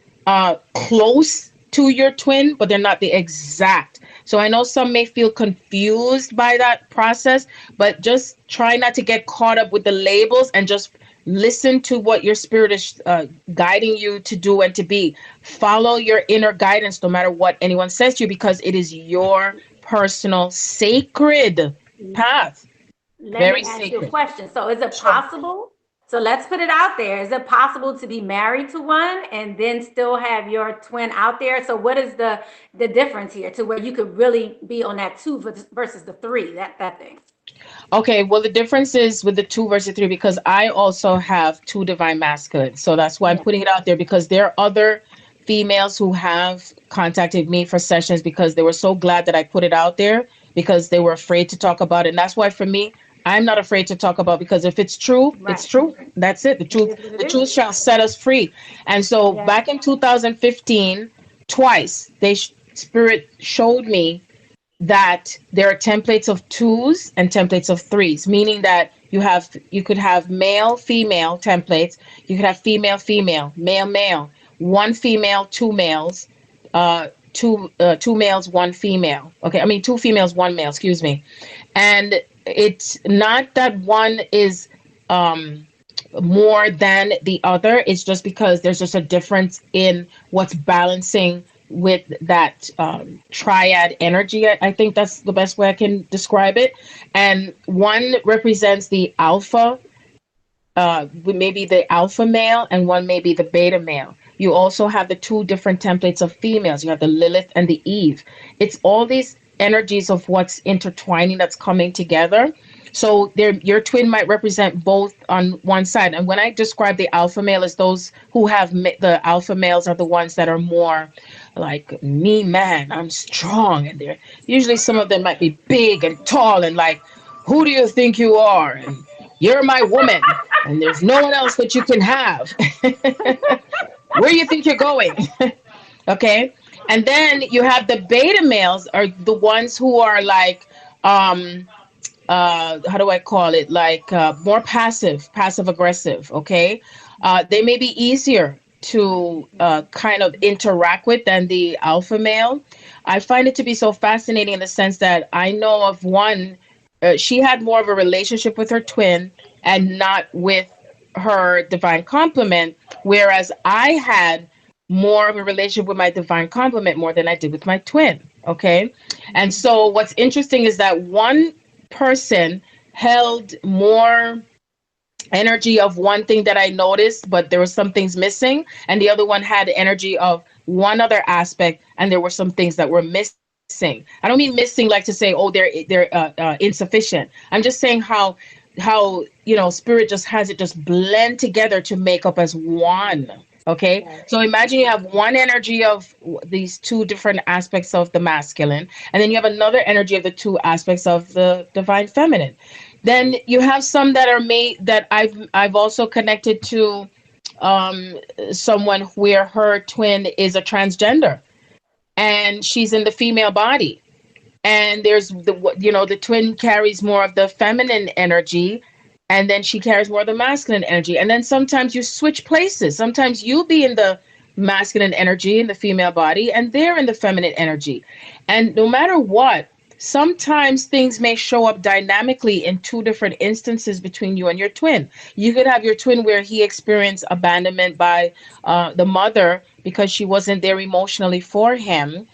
close to your twin, but they're not the exact. So I know some may feel confused by that process, but just try not to get caught up with the labels and just listen to what your spirit is guiding you to do and to be. Follow your inner guidance no matter what anyone says to you, because it is your personal sacred path. Let Very me ask you a sacred. question. So is it Sure. possible? So let's put it out there. Is it possible to be married to one and then still have your twin out there? So what is the difference here to where you could really be on that 2 versus the 3, that thing? Okay, well, the difference is with the 2 versus 3, because I also have 2 divine masculines. So that's why I'm Yeah. putting it out there, because there are other females who have contacted me for sessions because they were so glad that I put it out there, because they were afraid to talk about it. And that's why for me, I'm not afraid to talk about, because if it's true, it's Right. true. That's it. It is what The it truth is. shall set us free. And so Yeah. back in 2015, twice, Spirit showed me that there are templates of 2s and templates of 3s, meaning that you could have male female templates, you could have female female, male male, 1 female, 2 males, two males, 1 female. Okay, I mean 2 females, 1 male, excuse me. And it's not that one is more than the other. It's just because there's just a difference in what's balancing with that triad energy. I think that's the best way I can describe it. And one represents the alpha, maybe the alpha male, and one may be the beta male. You also have the 2 different templates of females. You have the Lilith and the Eve. It's all these energies of what's intertwining, that's coming together. So your twin might represent both on one side. And when I describe the alpha male as those who have the alpha males are the ones that are more like me, man, I'm strong. And they're usually some of them might be big and tall and like, who do you think you are? And you're my woman. And there's no one else that you can have. Where do you think you're going? Okay. And then you have the beta males are the ones who are like, um, how do I call it? Like more passive aggressive. Okay, they may be easier to kind of interact with than the alpha male. I find it to be so fascinating in the sense that I know of one. She had more of a relationship with her twin and not with her divine complement, whereas I had more of a relationship with my divine complement more than I did with my twin. Okay. And so what's interesting is that one person held more energy of one thing that I noticed, but there were some things missing, and the other one had energy of one other aspect, and there were some things that were missing. I don't mean missing like to say, oh, they're insufficient. I'm just saying how spirit just has it just blend together to make up as one. Okay, so imagine you have one energy of these two different aspects of the masculine, and then you have another energy of the two aspects of the divine feminine. Then you have some that are made that I've also connected to someone where her twin is a transgender and she's in the female body, and there's the twin carries more of the feminine energy, and then she carries more of the masculine energy, and then sometimes you switch places. Sometimes you'll be in the masculine energy in the female body and they're in the feminine energy. And no matter what, sometimes things may show up dynamically in two different instances between you and your twin. You could have your twin where he experienced abandonment by the mother because she wasn't there emotionally for him,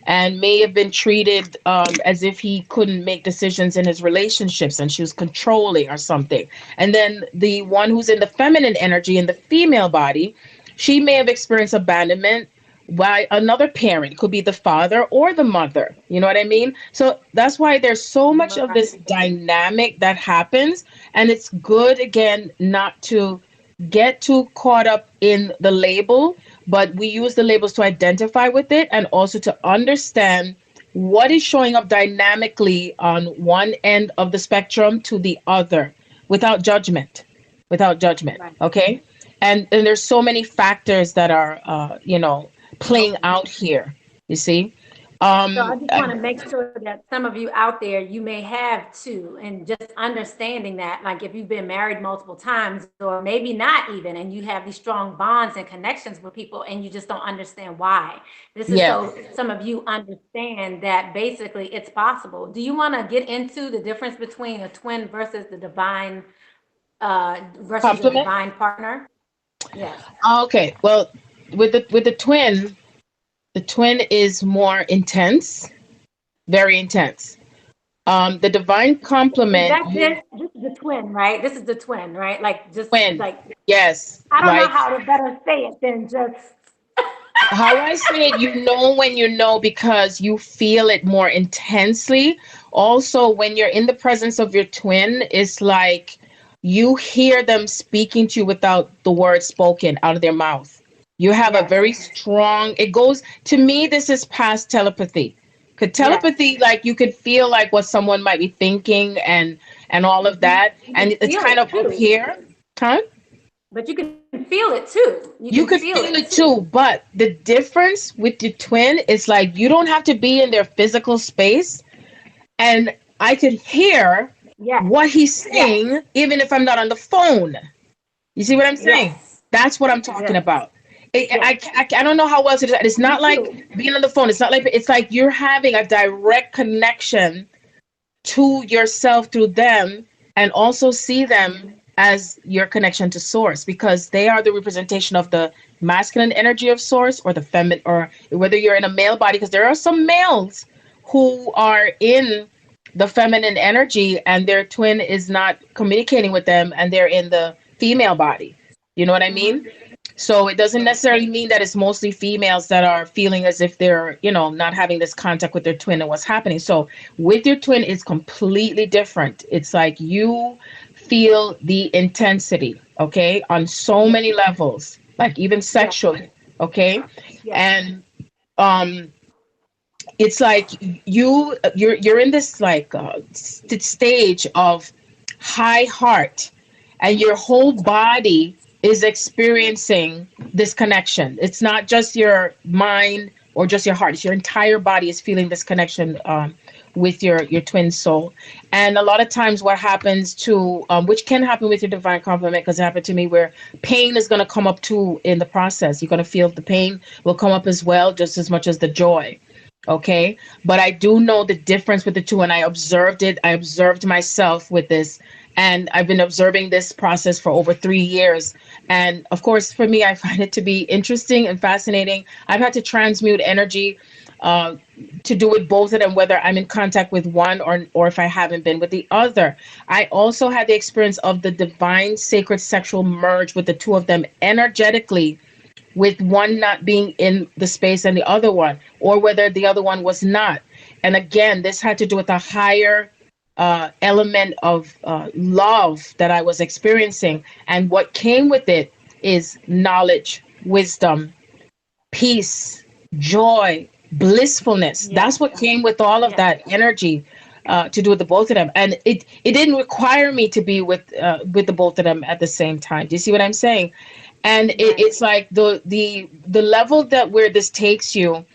and may have been treated as if he couldn't make decisions in his relationships and she was controlling or something. And then the one who's in the feminine energy in the female body, she may have experienced abandonment by another parent. It could be the father or the mother. You know what I mean? So that's why there's so much of this dynamic that happens. And it's good, again, not to get too caught up in the label, but we use the labels to identify with it and also to understand what is showing up dynamically on one end of the spectrum to the other without judgment. Without judgment. Right. Okay. And there's so many factors that are playing out here, you see. So I just want to make sure that some of you out there, you may have too, and just understanding that, like if you've been married multiple times, or maybe not even, and you have these strong bonds and connections with people, and you just don't understand why. This is Yeah. so some of you understand that basically it's possible. Do you want to get into the difference between a twin versus the divine, versus your Compliment. divine partner? Yes. Okay. Well, with the twin, the twin is more intense, very intense. The divine Is complement, that this is the twin, right? This is the twin, right? Like just twin, like yes, I don't know like how to better say it than just how I say it, you know when you know because you feel it more intensely. Also, when you're in the presence of your twin, it's like you hear them speaking to you without the words spoken out of their mouth. You have a yes, very strong, it goes, to me, this is past telepathy. Could yes. telepathy, like you could feel like what someone might be thinking and all of that. You can And it's feel kind it of up too, here. Huh? but you can feel it too. You can You feel could it feel it too. too, but the difference with your twin is like you don't have to be in their physical space, and I could hear Yes, what he's yes, saying even if I'm not on the phone. You see what I'm saying? yes, That's what I'm talking yes, about. yes. I don't know how else it is. It's Me not too. like being on the phone. It's like you're having a direct connection to yourself through them, and also see them as your connection to source, because they are the representation of the masculine energy of source or the feminine, or whether you're in a male body, because there are some males who are in the feminine energy and their twin is not communicating with them and they're in the female body. You know what I mean? So it doesn't Right. necessarily mean that it's mostly females that are feeling as if they're, not having this contact with their twin and what's happening. So with your twin, it's completely different. It's like you feel the intensity, okay, on so Yeah. many levels, like even Yeah. sexually, okay? Yes. And um it's like you're in this like stage of high heart, and your whole body is experiencing this connection. It's not just your mind or just your heart, it's your entire body is feeling this connection with your twin soul. And a lot of times what happens to which can happen with your divine complement, because it happened to me, where pain is going to come up too in the process. You're going to feel the pain will come up as well, just as much as the joy. Okay. But I do know the difference with the two, and I observed it. I observed myself with this, and I've been observing this process for over 3 years. And of course, for me, I find it to be interesting and fascinating. I've had to transmute energy uh, to do with both of them, whether I'm in contact with one or if I haven't been with the other. I also had the experience of the divine sacred sexual merge with the two of them energetically, with one not being in the space and the other one, or whether the other one was not. And again, this had to do with a higher element of love that I was experiencing. And what came with it is knowledge, wisdom, peace, joy, blissfulness. That's Yes. what came with all of Yes. that energy. To do with the both of them, and it didn't require me to be with the both of them at the same time. Do you see what I'm saying? And Right. it's like the level that where this takes you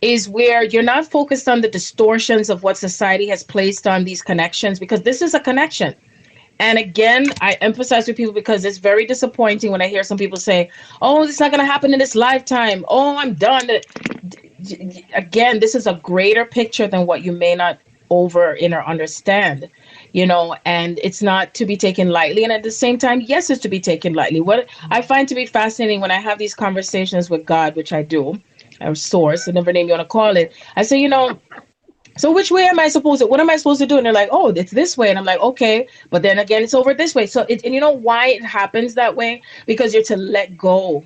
is where you're not focused on the distortions of what society has placed on these connections, because this is a connection. And again, I emphasize with people because it's very disappointing when I hear some people say, "Oh, it's not going to happen in this lifetime. Oh, I'm done." Again, this is a greater picture than what you may not over in or understand, and it's not to be taken lightly. And at the same time, yes, it's to be taken lightly. What I find to be fascinating when I have these conversations with God, which I do, or source, whatever name you want to call it, I say, so which way am I supposed to, what am I supposed to do? And they're like, oh, it's this way. And I'm like, okay, but then again, it's over this way. So and you know why it happens that way? Because you're to let go.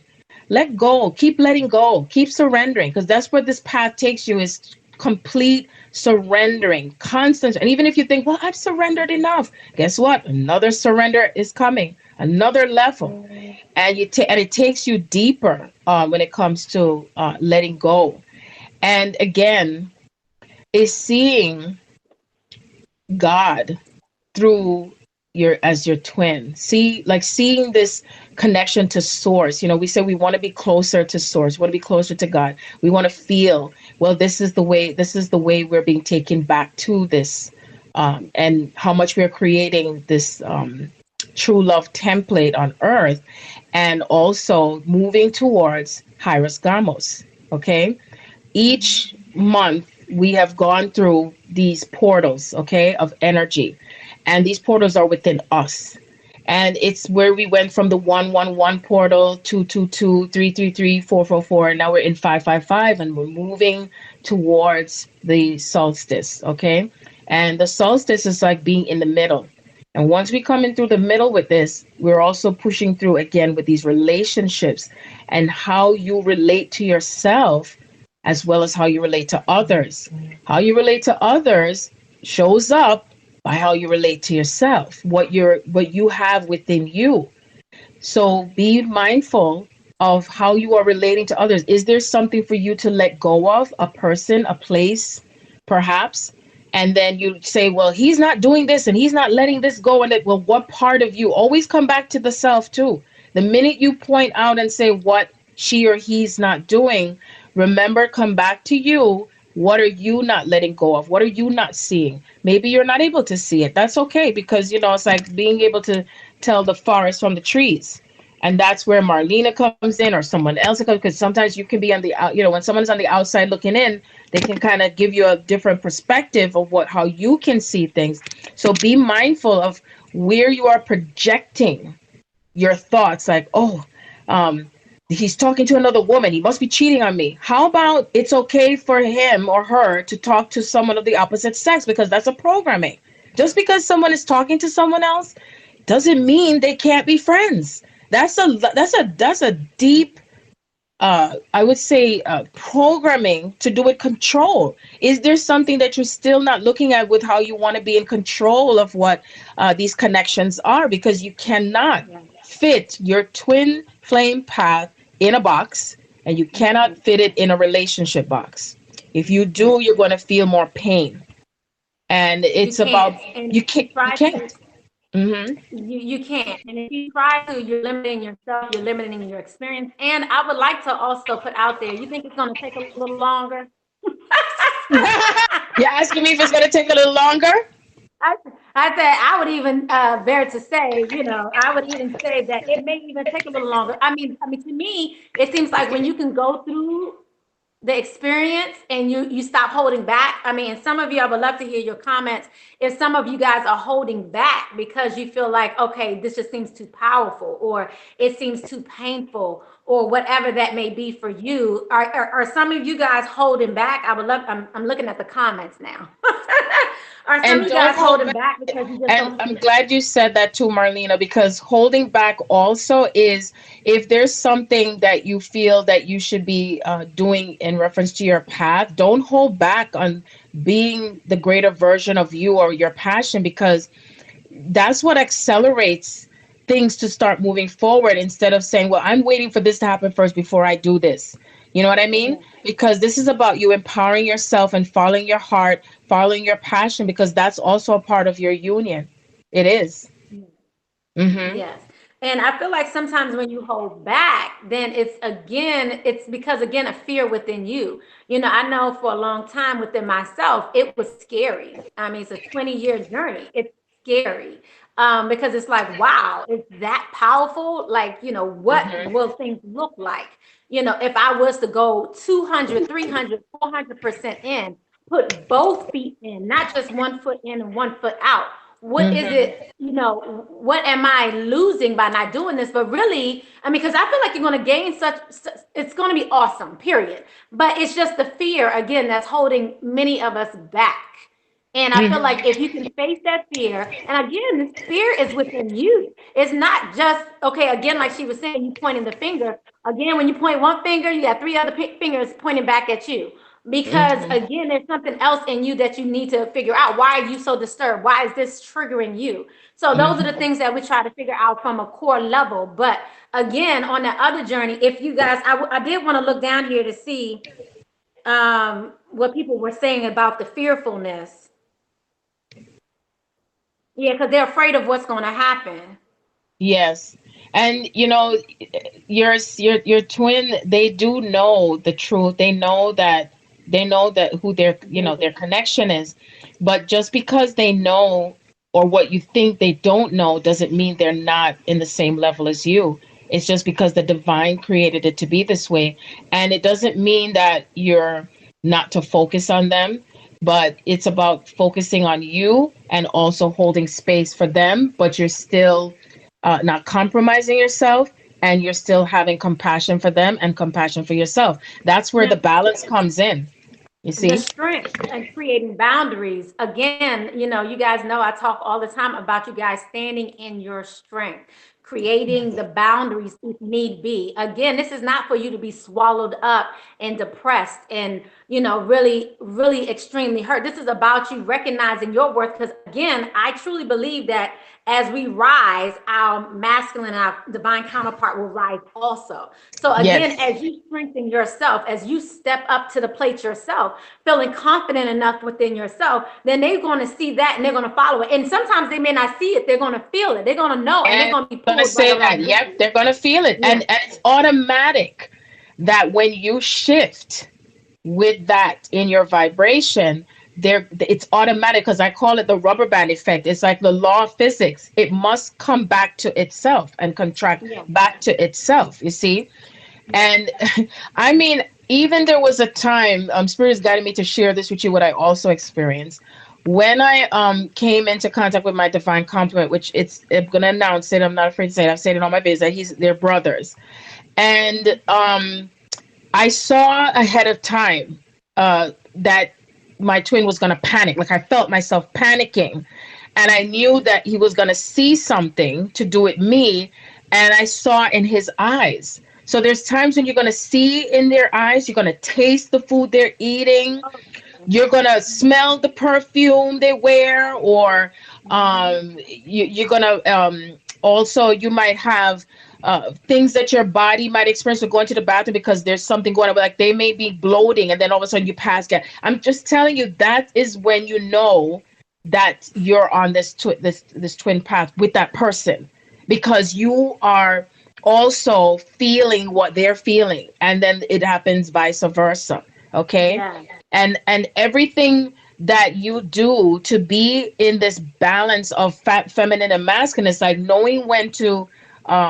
Let go, keep letting go, keep surrendering, because that's where this path takes you, is complete surrendering, constant. And even if you think, well, I've surrendered enough, guess what? Another surrender is coming, another level. And and it takes you deeper when it comes to letting go. And again, is seeing God through your as your twin. See, like seeing this connection to source. We say we want to be closer to source, we want to be closer to God. We want to feel, well, this is the way we're being taken back to this, and how much we're creating this true love template on earth, and also moving towards Hyros Gamos. Okay, each month we have gone through these portals, okay, of energy, and these portals are within us. And it's where we went from the 111 portal, 222, 333, 444, and now we're in 555, and we're moving towards the solstice, okay? And the solstice is like being in the middle. And once we come in through the middle with this, we're also pushing through again with these relationships and how you relate to yourself as well as how you relate to others. How you relate to others shows up by how you relate to yourself, what you have within you. So be mindful of how you are relating to others. Is there something for you to let go of, a person, a place, perhaps? And then you say, well, he's not doing this and he's not letting this go. And well, what part of you? Always come back to the self too. The minute you point out and say what she or he's not doing, remember, come back to you. What are you not letting go of? What are you not seeing? Maybe you're not able to see it. That's okay, because it's like being able to tell the forest from the trees. And that's where Marlena comes in, or someone else comes, because sometimes you can be on the out, when someone's on the outside looking in, they can kind of give you a different perspective of how you can see things. So be mindful of where you are projecting your thoughts, like, oh, he's talking to another woman, he must be cheating on me. How about it's okay for him or her to talk to someone of the opposite sex, because that's a programming. Just because someone is talking to someone else doesn't mean they can't be friends. That's a deep, I would say, programming to do with control. Is there something that you're still not looking at with how you want to be in control of what these connections are? Because you cannot Yeah. fit your twin flame path in a box, and you cannot Mhm. fit it in a relationship box. If you Yeah. do, you're going to feel more pain. And You it's about, can't. And you if you can't, you try to, can't. Hmm. you can't. And if you try to, you're limiting yourself, you're limiting your experience. And I would like to also put out there, you think it's going to take a little longer? You're asking me if it's going to take a little longer? I, I said I would even bear to say, I would even say that it may even take a little longer. I mean, to me, it seems like when you can go through the experience and you stop holding back. I mean, and some of you, I would love to hear your comments. If some of you guys are holding back because you feel like, okay, this just seems too powerful, or it seems too painful, or whatever that may be for you, are some of you guys holding back? I would love. I'm looking at the comments now. Are some And of you don't guys hold holding back. back because you just And don't? I'm glad you said that too, Marlena, because holding back also is, if there's something that you feel that you should be doing in reference to your path, don't hold back on being the greater version of you or your passion, because that's what accelerates things to start moving forward, instead of saying, well, I'm waiting for this to happen first before I do this. You know what I mean? Yeah. Because this is about you empowering yourself and following your heart, following your passion, because that's also a part of your union. It is. Mm-hmm. Yes. And I feel like sometimes when you hold back, then it's because again, a fear within you. I know for a long time within myself, it was scary. I mean, it's a 20-year journey. It's scary. Because it's like, wow, it's that powerful. Like, what Mm-hmm. will things look like? If I was to go 200, 300, 400% in, put both feet in, not just one foot in and one foot out. What is Mm-hmm. it, what am I losing by not doing this? But really, I mean, because I feel like you're going to gain it's going to be awesome, period. But it's just the fear, again, that's holding many of us back. And I feel like Mm-hmm. if you can face that fear, and again, this fear is within you. It's not just, okay, again, like she was saying, you pointing the finger. Again, when you point one finger, you got three other fingers pointing back at you. Because Mm-hmm. again, there's something else in you that you need to figure out. Why are you so disturbed? Why is this triggering you? So those are the Mm-hmm. things that we try to figure out from a core level. But again, on the other journey, if you guys, I did want to look down here to see what people were saying about the fearfulness. Yeah, because they're afraid of what's going to happen. Yes. And your twin, they do know the truth. They know that who their connection is. But just because they know, or what you think they don't know, doesn't mean they're not in the same level as you. It's just because the divine created it to be this way. And it doesn't mean that you're not to focus on them, but it's about focusing on you and also holding space for them, but you're still not compromising yourself, and you're still having compassion for them and compassion for yourself. That's where Now, the balance comes in, you the see? strength and creating boundaries. Again, you guys know I talk all the time about you guys standing in your strength, creating the boundaries if need be. Again, this is not for you to be swallowed up and depressed and, really, really extremely hurt. This is about you recognizing your worth. Because again, I truly believe that as we rise, our masculine and our divine counterpart will rise also. So again, Yes. as you strengthen yourself, as you step up to the plate yourself, feeling confident enough within yourself, then they're going to see that and they're going to follow it. And sometimes they may not see it, they're going to feel it, they're going to know, and they're And going to be I'm gonna pulled right say that, along with yep, you. they're gonna feel it. Yeah. And it's automatic that when you shift with that in your vibration, there it's automatic, because I call it the rubber band effect. It's like the law of physics. It must come back to itself and contract Yeah. back to itself, you see? Yeah. And I mean, even there was a time, Spirit has guided me to share this with you, what I also experienced. When I came into contact with my divine complement, which I'm gonna announce it, I'm not afraid to say it, I've said it on my biz, that they're brothers. And I saw ahead of time that my twin was gonna panic. Like, I felt myself panicking. And I knew that he was gonna see something to do with me, and I saw in his eyes. So there's times when you're going to see in their eyes, you're going to taste the food they're eating, you're gonna smell the perfume they wear, or you're gonna also, you might have things that your body might experience, or going to the bathroom because there's something going on, like they may be bloating and then all of a sudden you pass gas. I'm just telling you, that is when you know that you're on this twin path with that person, because you are also feeling what they're feeling, and then it happens vice versa. Okay. Yeah. And everything that you do to be in this balance of feminine and masculine is like knowing when to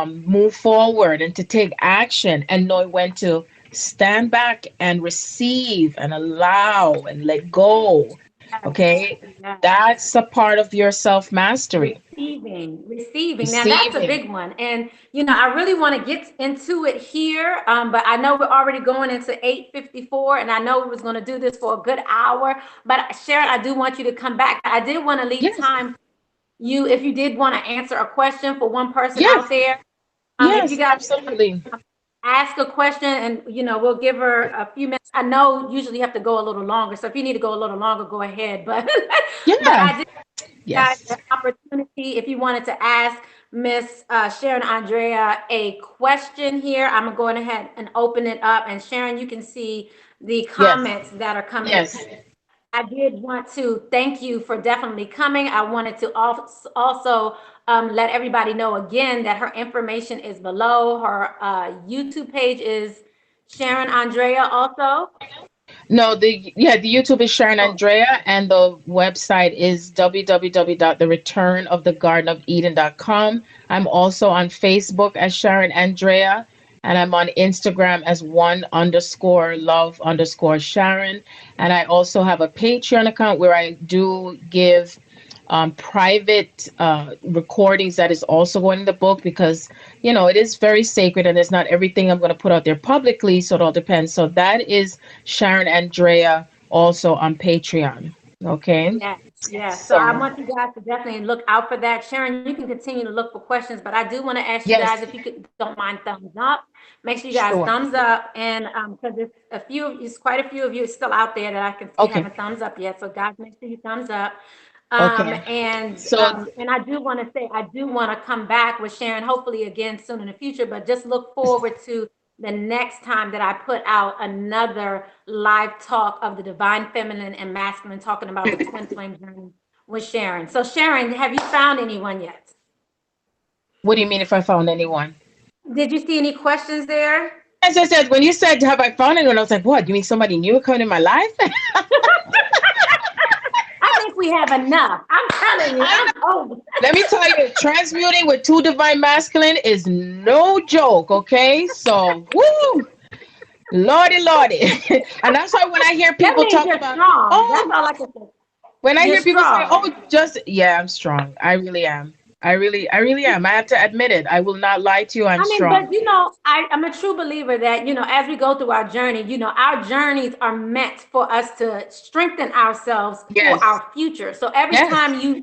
move forward and to take action, and knowing when to stand back and receive and allow and let go. Okay, Yeah. that's a part of your self mastery. Receiving. Now that's a Receiving. big one. And, I really want to get into it here. But I know we're already going into 8:54, and I know we was going to do this for a good hour. But Sharon, I do want you to come back. I did want to leave Yes. time if you did want to answer a question for one person out Yes. there. If you Yes. guys Absolutely. ask a question, and we'll give her a few minutes. I know usually you have to go a little longer, so if you need to go a little longer, go ahead. But Yeah. I did guys Yes. an opportunity if you wanted to ask Miss Sharon Andrea a question here. I'm gonna go ahead and open it up, and Sharon, you can see the Yes. comments that are coming. Yes. I did want to thank you for definitely coming. I wanted to also let everybody know again that her information is below. Her YouTube page is Sharon Andrea also. No, the YouTube is Sharon Andrea, and the website is www.thereturnofthegardenofeden.com. I'm also on Facebook as Sharon Andrea, and I'm on Instagram as one_love_Sharon. And I also have a Patreon account where I do give private recordings that is also going in the book, because it is very sacred and it's not everything I'm going to put out there publicly, so it all depends. So that is Sharon Andrea, also on Patreon. Okay. Yes, yes. So I So want you guys to definitely look out for that. Sharon, you can continue to look for questions, but I do want to ask you guys yes. if you don't mind thumbs up. Make sure you guys Sure. thumbs up, and because it's quite a few of you still out there that I can see Okay. haven't thumbs up yet. So guys, make sure you thumbs up. Okay. And So I do want to say I do want to come back with Sharon, hopefully again soon in the future. But just look forward to the next time that I put out another live talk of the divine feminine and masculine, talking about the twin flame journey with Sharon. So Sharon, have you found anyone yet? what do you mean if I found anyone? Did you see any questions there? As I said, when you said, have I found anyone, I was like, what? You mean somebody new coming in my life? I think we have enough. I'm telling you, I I'm old. Let me tell you, transmuting with two divine masculine is no joke, okay? So, woo! Lordy, lordy. And that's why when I hear That people means talk you're about, strong. That's oh, all I can say. when I You're hear people say, strong. oh, just, yeah, I'm strong. I really am. I really am. I have to admit it. I will not lie to you. I'm I mean, but strong. I'm a true believer that, as we go through our journey, our journeys are meant for us to strengthen ourselves for Yes. our future. So every Yes. time you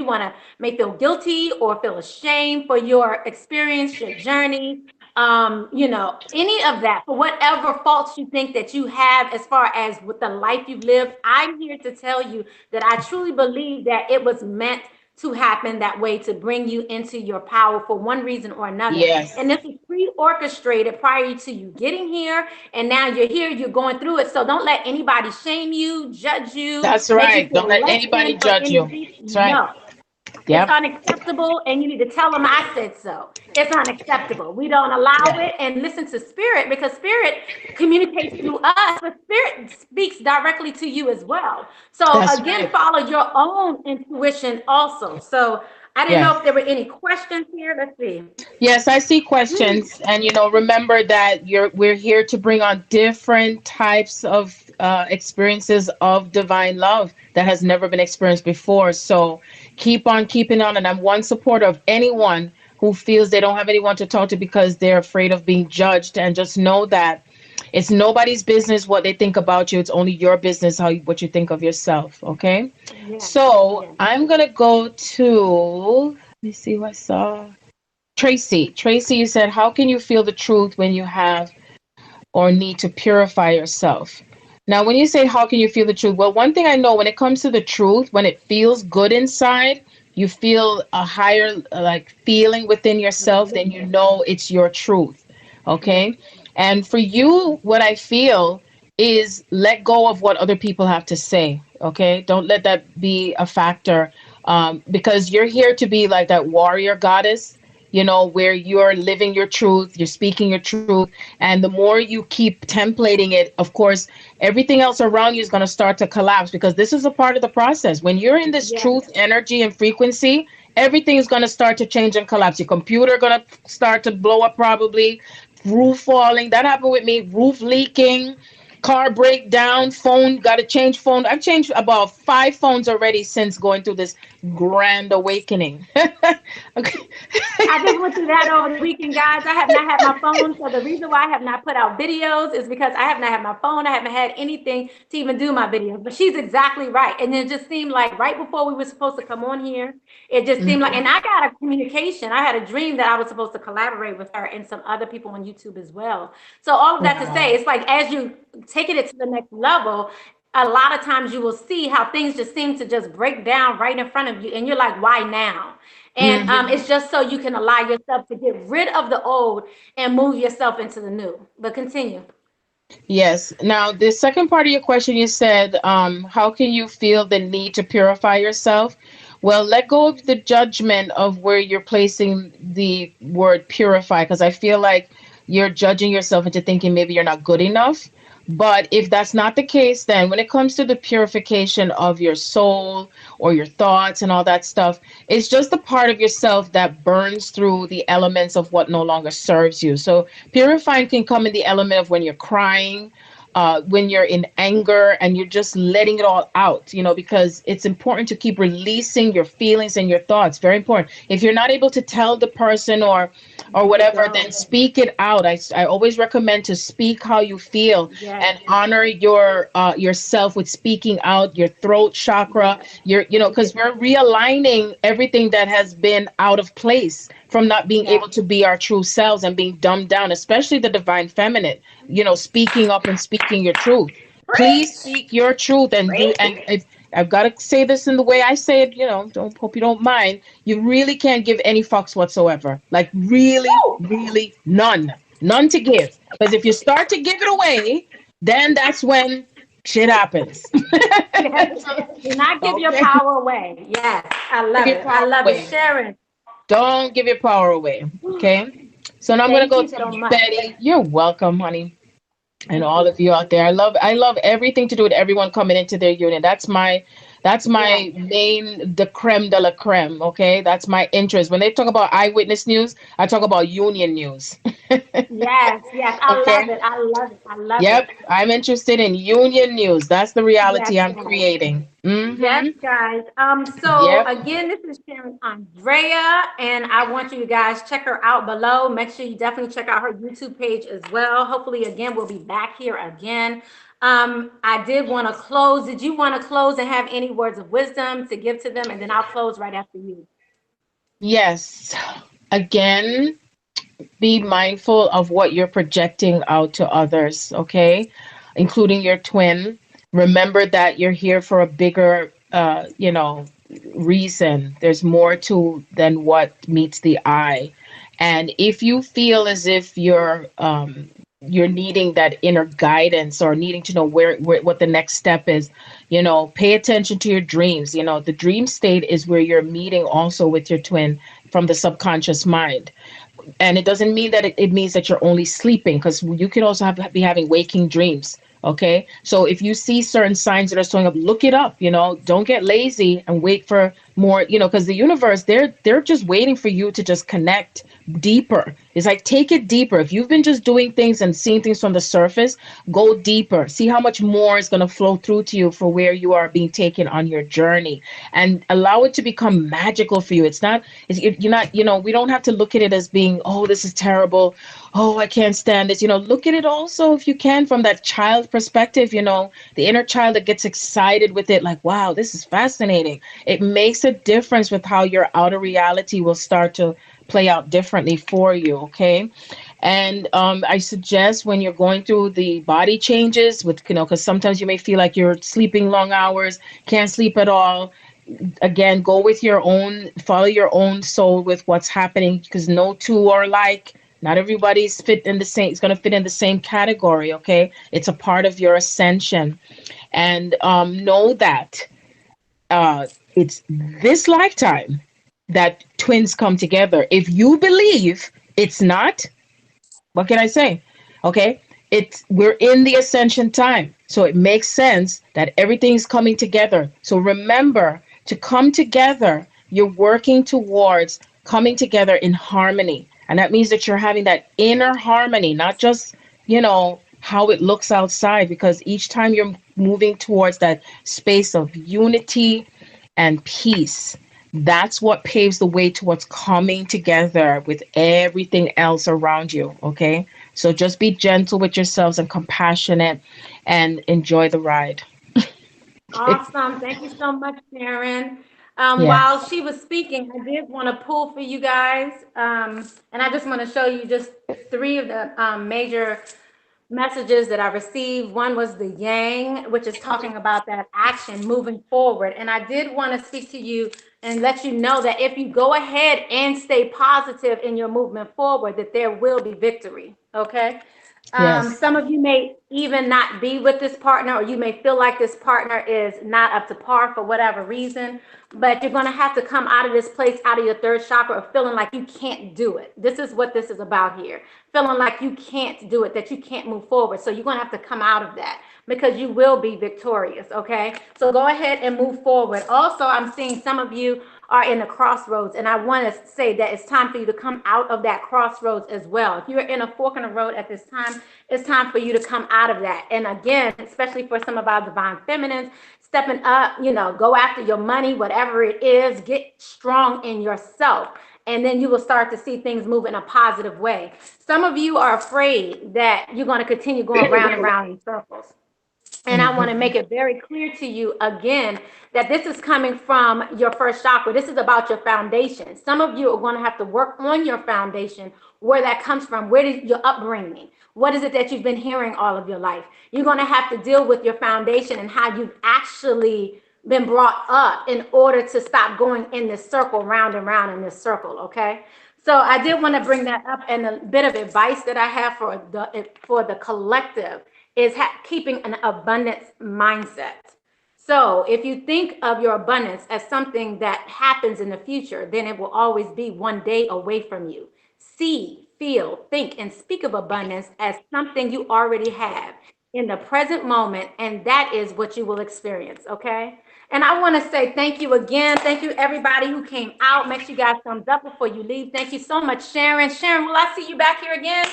want to may feel guilty or feel ashamed for your experience, your journey, any of that, for whatever faults you think that you have as far as with the life you've lived, I'm here to tell you that I truly believe that it was meant to happen that way, to bring you into your power for one reason or another. Yes. And this was pre-orchestrated prior to you getting here. And now you're here, you're going through it. So don't let anybody shame you, judge you, That's make you right. Don't feel let less anybody than for judge any you. reason. That's right. No, it's Yep. unacceptable, and you need to tell them I said so. It's unacceptable. We don't allow Yeah. it, and listen to spirit, because spirit communicates through us, but spirit speaks directly to you as well. So That's again, right. follow your own intuition also. So I didn't know Yes. if there were any questions here. Let's see. Yes, I see questions, and remember that we're here to bring on different types of experiences of divine love that has never been experienced before. So keep on keeping on, and I'm one supporter of anyone who feels they don't have anyone to talk to because they're afraid of being judged. And just know that it's nobody's business what they think about you. It's only your business what you think of yourself. Okay, Yeah, so yeah. I'm gonna go to. Let me see what I saw. Tracy, you said, how can you feel the truth when you have or need to purify yourself? Now, when you say how can you feel the truth? Well, one thing I know when it comes to the truth, when it feels good inside, you feel a higher like feeling within yourself, then you know it's your truth. Okay? And for you, what I feel is let go of what other people have to say. Okay? Don't let that be a factor, because you're here to be like that warrior goddess, where you're living your truth, you're speaking your truth. And the more you keep templating it, of course, everything else around you is going to start to collapse, because this is a part of the process. When you're in this Yes, truth, energy, and frequency, everything is going to start to change and collapse. Your computer going to start to blow up, probably roof falling. That happened with me. Roof leaking, car breakdown, phone, got to change phone. I've changed about 5 phones already since going through this grand awakening. Okay. I just went through that over the weekend, guys. I have not had my phone. So the reason why I have not put out videos is because I have not had my phone. I haven't had anything to even do my videos. But she's exactly right. And it just seemed like right before we were supposed to come on here, it just seemed like, and I got a communication. I had a dream that I was supposed to collaborate with her and some other people on YouTube as well. So all of that to say, it's like as you taking it to the next level, a lot of times you will see how things just seem to just break down right in front of you. And you're like, why now? And it's just so you can allow yourself to get rid of the old and move yourself into the new. But continue. Yes. Now, the second part of your question, you said, how can you feel the need to purify yourself? Well, let go of the judgment of where you're placing the word purify, because I feel like you're judging yourself into thinking maybe you're not good enough. But if that's not the case, then when it comes to the purification of your soul or your thoughts and all that stuff, it's just a part of yourself that burns through the elements of what no longer serves you. So purifying can come in the element of when you're crying, when you're in anger, and you're just letting it all out, because it's important to keep releasing your feelings and your thoughts. Very important. If you're not able to tell the person or There you whatever, go. then speak it out. I always recommend to speak how you feel Yes. and honor yourself with speaking out your throat chakra, because we're realigning everything that has been out of place from not being Yes. able to be our true selves and being dumbed down, especially the divine feminine, speaking up and speaking your truth. Please Preach. speak your truth, and you Preach. and if I've got to say this in the way I say it, don't hope you don't mind. You really can't give any fucks whatsoever. Like really, Woo! really none. None to give. Because if you start to give it away, then that's when shit happens. Yes. Do not give your Okay. power away. Yes. I Give love your it. I power love it. away. Sharon, Don't give your power away. Okay. So now I'm gonna thank go you so to much. Betty. You're welcome, honey. And all of you out there. I love everything to do with everyone coming into their unit. That's my Yes. main, the creme de la creme. Okay. That's my interest. When they talk about eyewitness news, I talk about union news. Yes. Yes. I love Okay. it. I love it. I love it. Yep. I'm interested in union news. That's the Yes, reality I'm guys. creating. Yes, Mm-hmm. guys. So Yep. again, this is Sharon Andrea, and I want you guys check her out below. Make sure you definitely check out her YouTube page as well. Hopefully, again, we'll be back here again. I did want to close. Did you want to close and have any words of wisdom to give to them? And then I'll close right after you. Yes. Again, be mindful of what you're projecting out to others, okay? Including your twin. Remember that you're here for a bigger, reason. There's more to than what meets the eye. And if you feel as if you're needing that inner guidance or needing to know where what the next step is, pay attention to your dreams. The dream state is where you're meeting also with your twin from the subconscious mind. And it doesn't mean that it means that you're only sleeping, because you can also be having waking dreams. Okay, so if you see certain signs that are showing up, look it up. Don't get lazy and wait for more. Because the universe, they're just waiting for you to just connect deeper. It's like, take it deeper. If you've been just doing things and seeing things from the surface, go deeper. See how much more is going to flow through to you for where you are being taken on your journey, and allow it to become magical for you. It's not. You're not. We don't have to look at it as being, oh, this is terrible. Oh, I can't stand this. Look at it also, if you can, from that child perspective. The inner child that gets excited with it, like, wow, this is fascinating. It makes a difference with how your outer reality will start to play out differently for you. Okay. And I suggest when you're going through the body changes with, because sometimes you may feel like you're sleeping long hours, can't sleep at all. Again, go with your own, follow your own soul with what's happening, because no two are like, not everybody's fit in the same, it's going to fit in the same category. Okay. It's a part of your ascension. And know that it's this lifetime that twins come together. If you believe it's not, what can I say? Okay. We're in the ascension time. So it makes sense that everything's coming together. So remember to come together. You're working towards coming together in harmony. And that means that you're having that inner harmony, not just, how it looks outside, because each time you're moving towards that space of unity and peace, that's what paves the way towards coming together with everything else around you. Okay. So just be gentle with yourselves and compassionate and enjoy the ride. Awesome. Thank you so much, Sharon. While Yes. she was speaking, I did want to pull for you guys. And I just want to show you just three of the major messages that I received. One was the yang, which is talking about that action moving forward. And I did want to speak to you and let you know that if you go ahead and stay positive in your movement forward, that there will be victory. Okay. Yes. Some of you may even not be with this partner, or you may feel like this partner is not up to par for whatever reason, but you're going to have to come out of this place, out of your third chakra, of feeling like you can't do it. This is what this is about here. Feeling like you can't do it, that you can't move forward. So you're going to have to come out of that, because you will be victorious. Okay. So go ahead and move forward. Also, I'm seeing some of you are in the crossroads, and I want to say that it's time for you to come out of that crossroads as well. If you're in a fork in the road at this time, it's time for you to come out of that. And again, especially for some of our divine feminines, stepping up, go after your money, whatever it is, get strong in yourself. And then you will start to see things move in a positive way. Some of you are afraid that you're going to continue going round and round in circles. And I want to make it very clear to you again that this is coming from your first chakra. This is about your foundation. Some of you are going to have to work on your foundation, where that comes from, where is your upbringing? What is it that you've been hearing all of your life? You're going to have to deal with your foundation and how you've actually been brought up in order to stop going in this circle, round and round in this circle, okay? So I did want to bring that up, and a bit of advice that I have for the collective is keeping an abundance mindset. So if you think of your abundance as something that happens in the future, then it will always be one day away from you. See, feel, think, and speak of abundance as something you already have in the present moment, and that is what you will experience. Okay. And I want to say thank you again. Thank you, everybody who came out. Make sure you guys thumbs up before you leave. Thank you so much, Sharon. Sharon, will I see you back here again?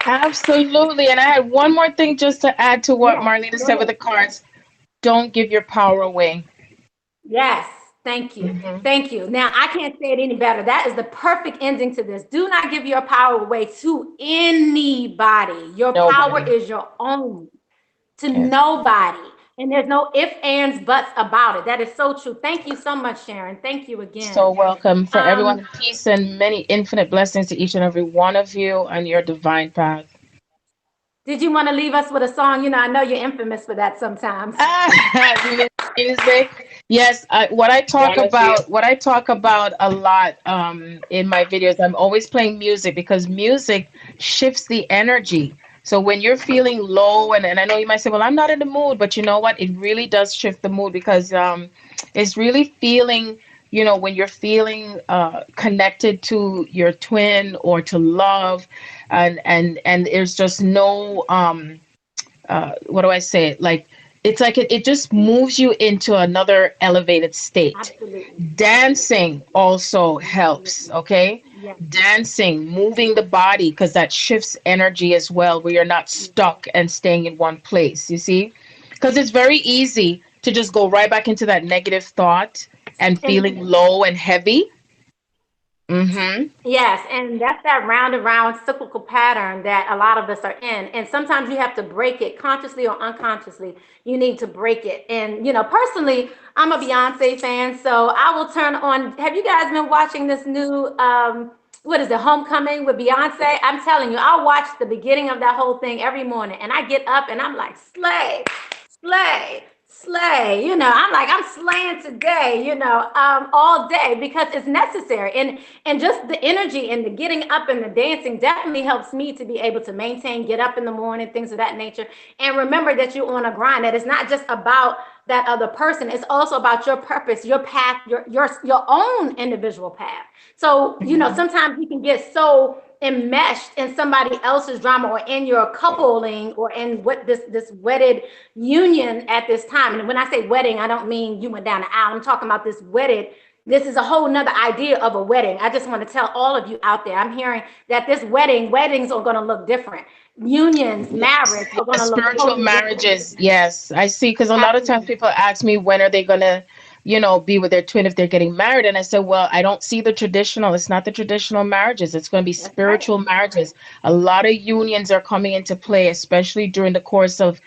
Absolutely. And I had one more thing just to add to what Yes, Marlena go said with ahead. the cards. Don't give your power away. Yes, thank you. Hmm. Thank you. Now, I can't say it any better. That is the perfect ending to this. Do not give your power away to anybody. Your power Nobody. is your own, to Yes. nobody. And there's no ifs, ands, buts about it. That is so true. Thank you so much, Sharon. Thank you So again. welcome for everyone. Um, Peace and many infinite blessings to each and every one of you on your divine path. did you want to leave us with a song? I know you're infamous for that sometimes. Music. Yes, what I talk about a lot in my videos, I'm always playing music because music shifts the energy. So when you're feeling low, and I know you might say, well, I'm not in the mood, but you know what? It really does shift the mood because it's really feeling, when you're feeling connected to your twin or to love, and there's just no what do I say? Like it's like it just moves you into another elevated state. Absolutely. Absolutely. Dancing also helps, Absolutely. okay? Yes. Dancing, moving the body, because that shifts energy as well, where you're not stuck and staying in one place, you see? Because it's very easy to just go right back into that negative thought and feeling And low and heavy. Mm-hmm. yes, and that's that round and round cyclical pattern that a lot of us are in. And sometimes you have to break it consciously or unconsciously. You need to break it. And, personally, I'm a Beyonce fan, so I will turn on. Have you guys been watching this new what is it, Homecoming with Beyonce. I'm telling you, I watch the beginning of that whole thing every morning, and I get up and I'm like, slay, slay, slay. I'm like, I'm slaying today, all day, because it's necessary. And just the energy and the getting up and the dancing definitely helps me to be able to maintain, get up in the morning, things of that nature. And remember that you're on a grind, that it's not just about that other person. It's also about your purpose, your path, your own individual path. So, sometimes you can get so enmeshed in somebody else's drama, or in your coupling, or in what this wedded union at this time. And when I say wedding, I don't mean you went down the aisle. I'm talking about this wedded. This is a whole nother idea of a wedding. I just want to tell all of you out there, I'm hearing that this weddings are going to look different. Unions, marriage are going to look Spiritual totally marriages, different. yes, I see. Because a lot of times Absolutely. people ask me when are they gonna, be with their twin if they're getting married, and I said, well, I don't see the traditional. It's not the traditional marriages. It's going to be That's right. spiritual marriages. A lot of unions are coming into play, especially during the course of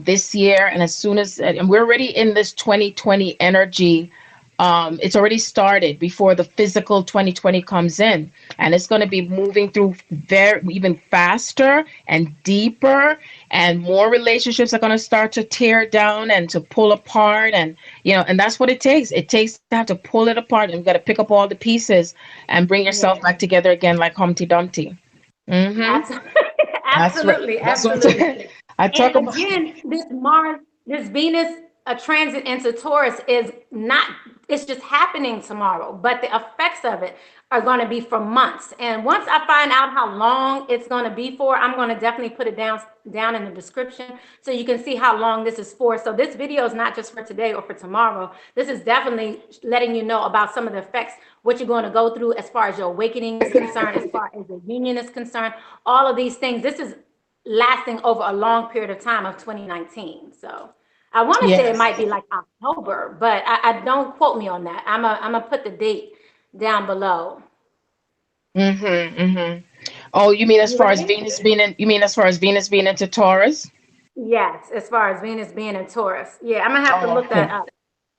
this year, and as soon as, and we're already in this 2020 energy. It's already started before the physical 2020 comes in, and it's going to be moving through very even faster and deeper, and more relationships are going to start to tear down and to pull apart, and and that's what it takes. It takes to have to pull it apart, and you got to pick up all the pieces and bring yourself Yes. back together again, like Humpty Dumpty. Mm-hmm. Absolutely. That's right. Absolutely. That's what Absolutely. I talk And about. again, this Mars, this Venus, a transit into Taurus is not, it's just happening tomorrow, but the effects of it are going to be for months. And once I find out how long it's going to be for, I'm going to definitely put it down in the description so you can see how long this is for. So this video is not just for today or for tomorrow. This is definitely letting you know about some of the effects, what you're going to go through as far as your awakening is concerned, as far as the union is concerned, all of these things. This is lasting over a long period of time of 2019. So I want to say it Yes. might be like October, but I don't quote me on that. I'm gonna put the date down below. Mm-hmm. Mm-hmm. Oh, you mean as You far as ready? Venus being in? You mean as far as Venus being into Taurus? Yes, as far as Venus being in Taurus. Yeah, I'm gonna have to Oh, look that okay. up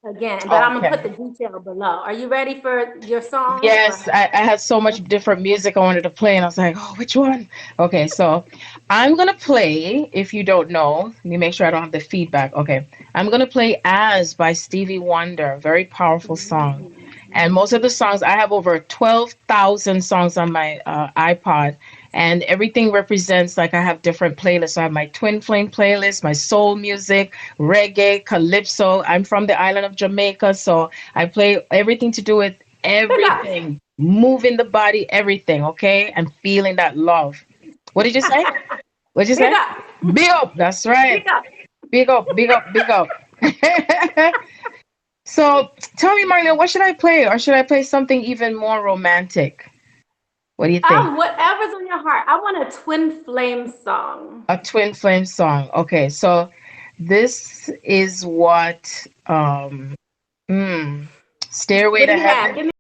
again, but I'm gonna put Okay. the detail below. Are you ready for your song? Yes, Or I had so much different music I wanted to play, and I was like, oh, which one? Okay, so I'm gonna play, if you don't know, let me make sure I don't have the feedback. Okay, I'm gonna play As by Stevie Wonder, very powerful song. And most of the songs, I have over 12,000 songs on my iPod, and everything represents, like, I have different playlists. So I have my Twin Flame playlist, my soul music, reggae, calypso. I'm from the island of Jamaica, so I play everything to do with pick up, everything, moving the body, everything, okay? And feeling that love. What did you say? What did you pick say? up, Big up. That's right. pick up. Big up, big up, big up. So tell me, Marlena, what should I play? Or should I play something even more romantic? What do you think? Whatever's on your heart. I want a twin flame song. A twin flame song. Okay, so this is what mm, Stairway What do to you have? Heaven. Give me